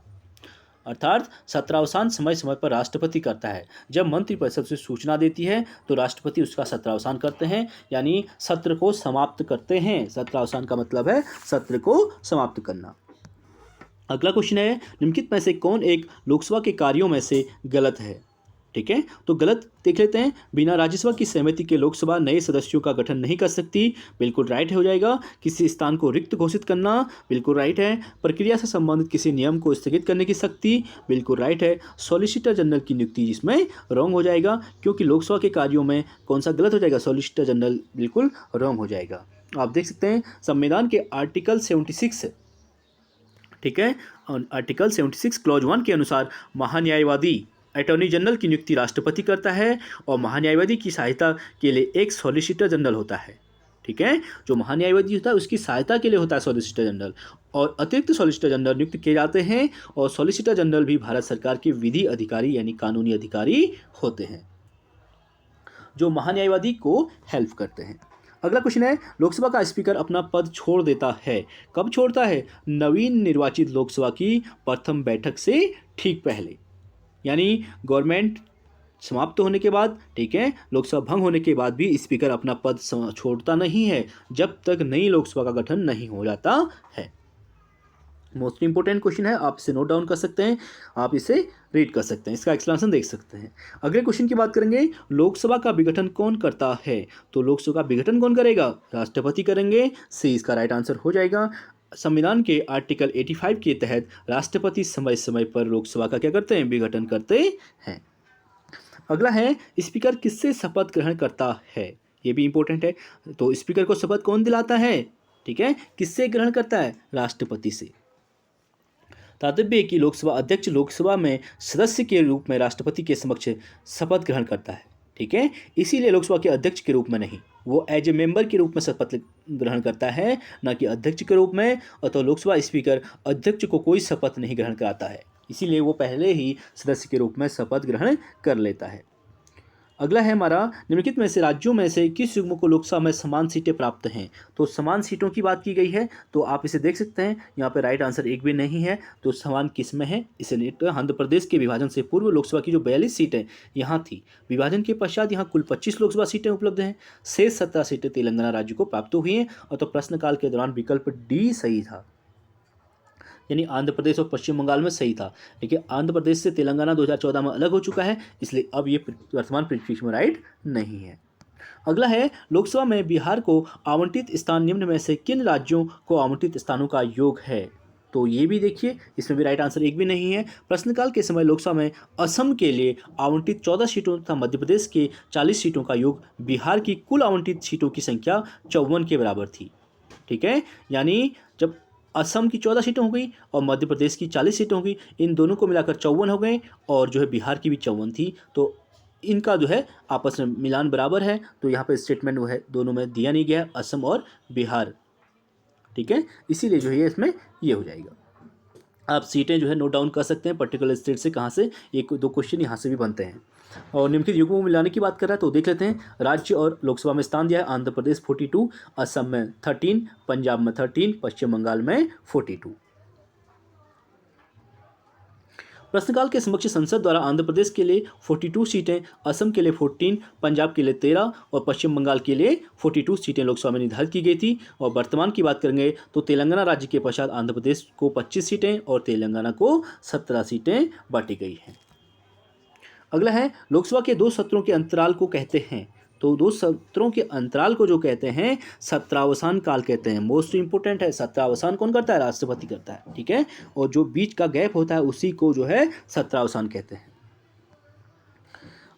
अर्थात सत्रावसान समय समय पर राष्ट्रपति करता है। जब मंत्रिपरिषद से सूचना देती है तो राष्ट्रपति उसका सत्रावसान करते हैं, यानी सत्र को समाप्त करते हैं। सत्रावसान का मतलब है सत्र को समाप्त करना। अगला क्वेश्चन है, निम्नलिखित में से कौन एक लोकसभा के कार्यों में से गलत है? ठीक है, तो गलत देख लेते हैं। बिना राज्यसभा की सहमति के लोकसभा नए सदस्यों का गठन नहीं कर सकती, बिल्कुल राइट हो जाएगा। किसी स्थान को रिक्त घोषित करना, बिल्कुल राइट है। प्रक्रिया से संबंधित किसी नियम को स्थगित करने की शक्ति, बिल्कुल राइट है। सॉलिसिटर जनरल की नियुक्ति जिसमें रॉन्ग हो जाएगा, क्योंकि लोकसभा के कार्यों में कौन सा गलत हो जाएगा? सॉलिसिटर जनरल, बिल्कुल रॉन्ग हो जाएगा। आप देख सकते हैं संविधान के आर्टिकल 76, ठीक है, आर्टिकल 76 क्लॉज 1 के अनुसार महान्यायवादी अटॉर्नी जनरल की नियुक्ति राष्ट्रपति करता है और महान्यायवादी की सहायता के लिए एक सॉलिसिटर जनरल होता है। ठीक है, जो महान्यायवादी होता है उसकी सहायता के लिए होता है सॉलिसिटर जनरल, और अतिरिक्त सॉलिसिटर जनरल नियुक्त किए जाते हैं। और सॉलिसिटर जनरल भी भारत सरकार के विधि अधिकारी यानी कानूनी अधिकारी होते हैं, जो महान्यायवादी को हेल्प करते हैं। अगला क्वेश्चन है, लोकसभा का स्पीकर अपना पद छोड़ देता है, कब छोड़ता है? नवीन निर्वाचित लोकसभा की प्रथम बैठक से ठीक पहले, यानी गवर्नमेंट समाप्त होने के बाद, ठीक है, लोकसभा भंग होने के बाद भी स्पीकर अपना पद छोड़ता नहीं है जब तक नई लोकसभा का गठन नहीं हो जाता है। मोस्ट इंपोर्टेंट क्वेश्चन है, आप इसे नोट डाउन कर सकते हैं, आप इसे रीड कर सकते हैं, इसका एक्सप्लेनेशन देख सकते हैं। अगले क्वेश्चन की बात करेंगे, लोकसभा का विघटन कौन करता है? तो लोकसभा का विघटन कौन करेगा? राष्ट्रपति करेंगे, सी इसका राइट आंसर हो जाएगा। संविधान के आर्टिकल 85 के तहत राष्ट्रपति समय समय पर लोकसभा का क्या करते हैं? विघटन करते हैं। अगला है, स्पीकर किससे शपथ ग्रहण करता है? ये भी इंपॉर्टेंट है। तो स्पीकर को शपथ कौन दिलाता है? ठीक है, किससे ग्रहण करता है? राष्ट्रपति से। तात्पर्य कि लोकसभा अध्यक्ष लोकसभा में सदस्य के रूप में राष्ट्रपति के समक्ष शपथ ग्रहण करता है। ठीक है, इसीलिए लोकसभा के अध्यक्ष के रूप में नहीं, वो एज ए मेंबर के रूप में शपथ ग्रहण करता है, न कि अध्यक्ष के रूप में। और तो लोकसभा स्पीकर अध्यक्ष को कोई शपथ नहीं ग्रहण कराता है, इसीलिए वो पहले ही सदस्य के रूप में शपथ ग्रहण कर लेता है। अगला है हमारा, निम्नलिखित में से राज्यों में से किस युग्म को लोकसभा में समान सीटें प्राप्त हैं? तो समान सीटों की बात की गई है, तो आप इसे देख सकते हैं, यहाँ पे राइट आंसर एक भी नहीं है। तो समान किस में है? इसे आंध्र प्रदेश के विभाजन से पूर्व लोकसभा की जो 42 सीटें यहाँ थी, विभाजन के पश्चात यहाँ कुल 25 लोकसभा सीटें उपलब्ध हैं, शेष 17 सीटें तेलंगाना राज्य को प्राप्त हुई हैं। और तो प्रश्नकाल के दौरान विकल्प डी सही था, यानी आंध्र प्रदेश और पश्चिम बंगाल में सही था, लेकिन आंध्र प्रदेश से तेलंगाना 2014 में अलग हो चुका है, इसलिए अब ये वर्तमान परिप्रेक्ष्य में राइट नहीं है। अगला है, लोकसभा में बिहार को आवंटित स्थान निम्न में से किन राज्यों को आवंटित स्थानों का योग है? तो ये भी देखिए, इसमें भी राइट आंसर एक भी नहीं है। प्रश्नकाल के समय लोकसभा में असम के लिए आवंटित 14 सीटों तथा मध्य प्रदेश के 40 सीटों का योग बिहार की कुल आवंटित सीटों की संख्या 54 के बराबर थी। ठीक है, यानी जब असम की 14 सीटें हो गई और मध्य प्रदेश की 40 सीटें हो गई, इन दोनों को मिलाकर 54 हो गए, और जो है बिहार की भी 54 थी, तो इनका जो है आपस में मिलान बराबर है। तो यहाँ पे स्टेटमेंट वो है दोनों में दिया नहीं गया, असम और बिहार। ठीक है, इसीलिए जो है इसमें ये हो जाएगा। आप सीटें जो है नोट डाउन कर सकते हैं, पर्टिकुलर स्टेट से कहाँ से, एक दो क्वेश्चन यहाँ से भी बनते हैं। और निम्नलिखित युग्मों को मिलाने की बात कर रहा है, तो देख लेते हैं। राज्य और लोकसभा में स्थान दिया है, आंध्र प्रदेश 42, असम में 13, पंजाब में 13, पश्चिम बंगाल में 42। प्रश्नकाल के समक्ष संसद द्वारा आंध्र प्रदेश के लिए 42 सीटें, असम के लिए 14, पंजाब के लिए 13 और पश्चिम बंगाल के लिए 42 सीटें लोकसभा में निर्धारित की गई थी। और वर्तमान की बात करेंगे तो तेलंगाना राज्य के पश्चात आंध्र प्रदेश को 25 सीटें और तेलंगाना को 17 सीटें बांटी गई हैं। अगला है, लोकसभा के 2 सत्रों के अंतराल को कहते हैं? तो दो सत्रों के अंतराल को जो कहते हैं सत्रावसान काल कहते हैं। मोस्ट इंपोर्टेंट है, सत्रावसान कौन करता है? राष्ट्रपति करता है, ठीक है। और जो बीच का गैप होता है उसी को जो है सत्रावसान कहते हैं।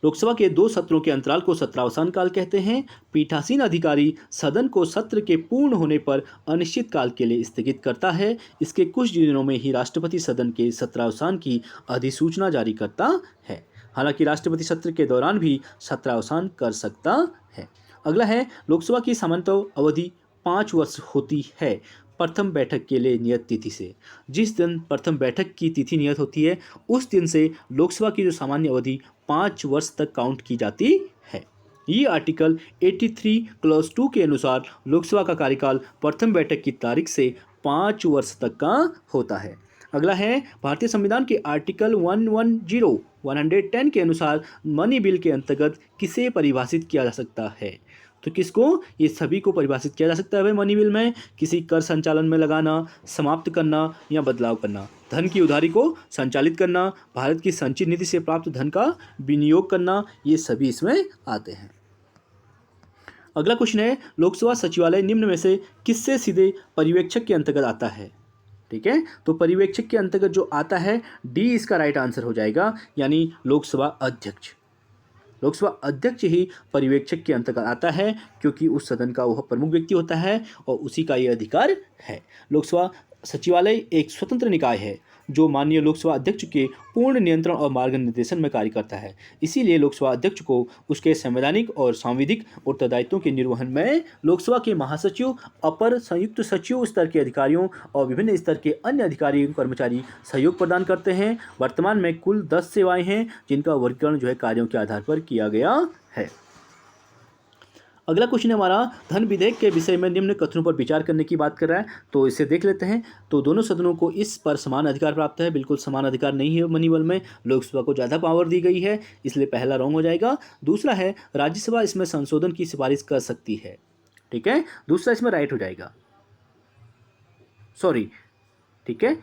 लोकसभा के दो सत्रों के अंतराल को सत्रावसान काल कहते हैं। पीठासीन अधिकारी सदन को सत्र के पूर्ण होने पर अनिश्चित काल के लिए स्थगित करता है। इसके कुछ दिनों में ही राष्ट्रपति सदन के सत्रावसान की अधिसूचना जारी करता है। हालांकि राष्ट्रपति सत्र के दौरान भी सत्रावसान कर सकता है। अगला है, लोकसभा की सामान्यतः अवधि 5 वर्ष होती है प्रथम बैठक के लिए नियत तिथि से। जिस दिन प्रथम बैठक की तिथि नियत होती है उस दिन से लोकसभा की जो सामान्य अवधि 5 वर्ष तक काउंट की जाती है। ये आर्टिकल 83 क्लॉज 2 के अनुसार लोकसभा का कार्यकाल प्रथम बैठक की तारीख से 5 वर्ष तक का होता है। अगला है, भारतीय संविधान के आर्टिकल 110 के अनुसार मनी बिल के अंतर्गत किसे परिभाषित किया जा सकता है? तो किसको? ये सभी को परिभाषित किया जा सकता है भाई मनी बिल में। किसी कर संचालन में लगाना, समाप्त करना या बदलाव करना, धन की उधारी को संचालित करना, भारत की संचित नीति से प्राप्त धन का विनियोग करना, ये सभी इसमें आते हैं। अगला क्वेश्चन है, लोकसभा सचिवालय निम्न में से किससे सीधे पर्यवेक्षक के अंतर्गत आता है? ठीक है, तो पर्यवेक्षक के अंतर्गत जो आता है डी इसका राइट आंसर हो जाएगा, यानी लोकसभा अध्यक्ष। लोकसभा अध्यक्ष ही पर्यवेक्षक के अंतर्गत आता है क्योंकि उस सदन का वह प्रमुख व्यक्ति होता है और उसी का ये अधिकार है। लोकसभा सचिवालय एक स्वतंत्र निकाय है जो माननीय लोकसभा अध्यक्ष के पूर्ण नियंत्रण और मार्गनिर्देशन में कार्य करता है। इसीलिए लोकसभा अध्यक्ष को उसके संवैधानिक और सांविधिक उत्तरदायित्वों के निर्वहन में लोकसभा के महासचिव, अपर संयुक्त सचिव स्तर के अधिकारियों और विभिन्न स्तर के अन्य अधिकारी कर्मचारी सहयोग प्रदान करते हैं। वर्तमान में कुल 10 सेवाएं हैं जिनका वर्गीकरण जो है कार्यों के आधार पर किया गया है। अगला क्वेश्चन है हमारा, धन विधेयक के विषय में निम्न कथनों पर विचार करने की बात कर रहा है, तो इसे देख लेते हैं। तो दोनों सदनों को इस पर समान अधिकार प्राप्त है। बिल्कुल समान अधिकार नहीं है मनी बिल में, लोकसभा को ज़्यादा पावर दी गई है, इसलिए पहला रॉन्ग हो जाएगा। दूसरा है, राज्यसभा इसमें संशोधन की सिफारिश कर सकती है, ठीक है, दूसरा इसमें राइट हो जाएगा, सॉरी, ठीक है।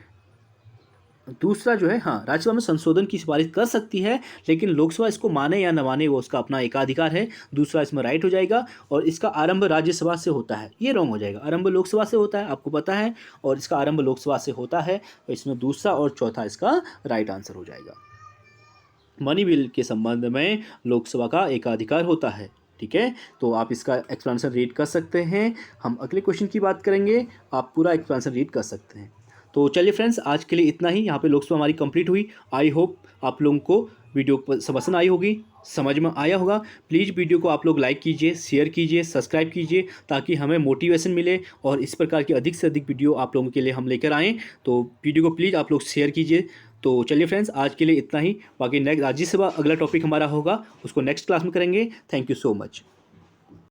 दूसरा जो है, हाँ, राज्यसभा में संशोधन की सिफारिश कर सकती है, लेकिन लोकसभा इसको माने या न माने वो उसका अपना एकाधिकार है। दूसरा इसमें राइट हो जाएगा। और इसका आरंभ राज्यसभा से होता है, ये रॉन्ग हो जाएगा। आरंभ लोकसभा से होता है, आपको पता है, और इसका आरंभ लोकसभा से होता है, तो इसमें दूसरा और चौथा इसका राइट आंसर हो जाएगा। मनी बिल के संबंध में लोकसभा का एकाधिकार होता है, ठीक है। तो आप इसका एक्सप्लेनेशन रीड कर सकते हैं। हम अगले क्वेश्चन की बात करेंगे, आप पूरा एक्सप्लेनेशन रीड कर सकते हैं। तो चलिए फ्रेंड्स, आज के लिए इतना ही। यहाँ पे लोकसभा हमारी कंप्लीट हुई। आई होप आप लोगों को वीडियो पसंद आई होगी, समझ में आया होगा। प्लीज़ वीडियो को आप लोग लाइक कीजिए, शेयर कीजिए, सब्सक्राइब कीजिए, ताकि हमें मोटिवेशन मिले और इस प्रकार की अधिक से अधिक वीडियो आप लोगों के लिए हम लेकर आएँ। तो वीडियो को प्लीज़ आप लोग शेयर कीजिए। तो चलिए फ्रेंड्स, आज के लिए इतना ही। बाकी नेक्स्ट राज्यसभा अगला टॉपिक हमारा होगा, उसको नेक्स्ट क्लास में करेंगे। Thank you so much.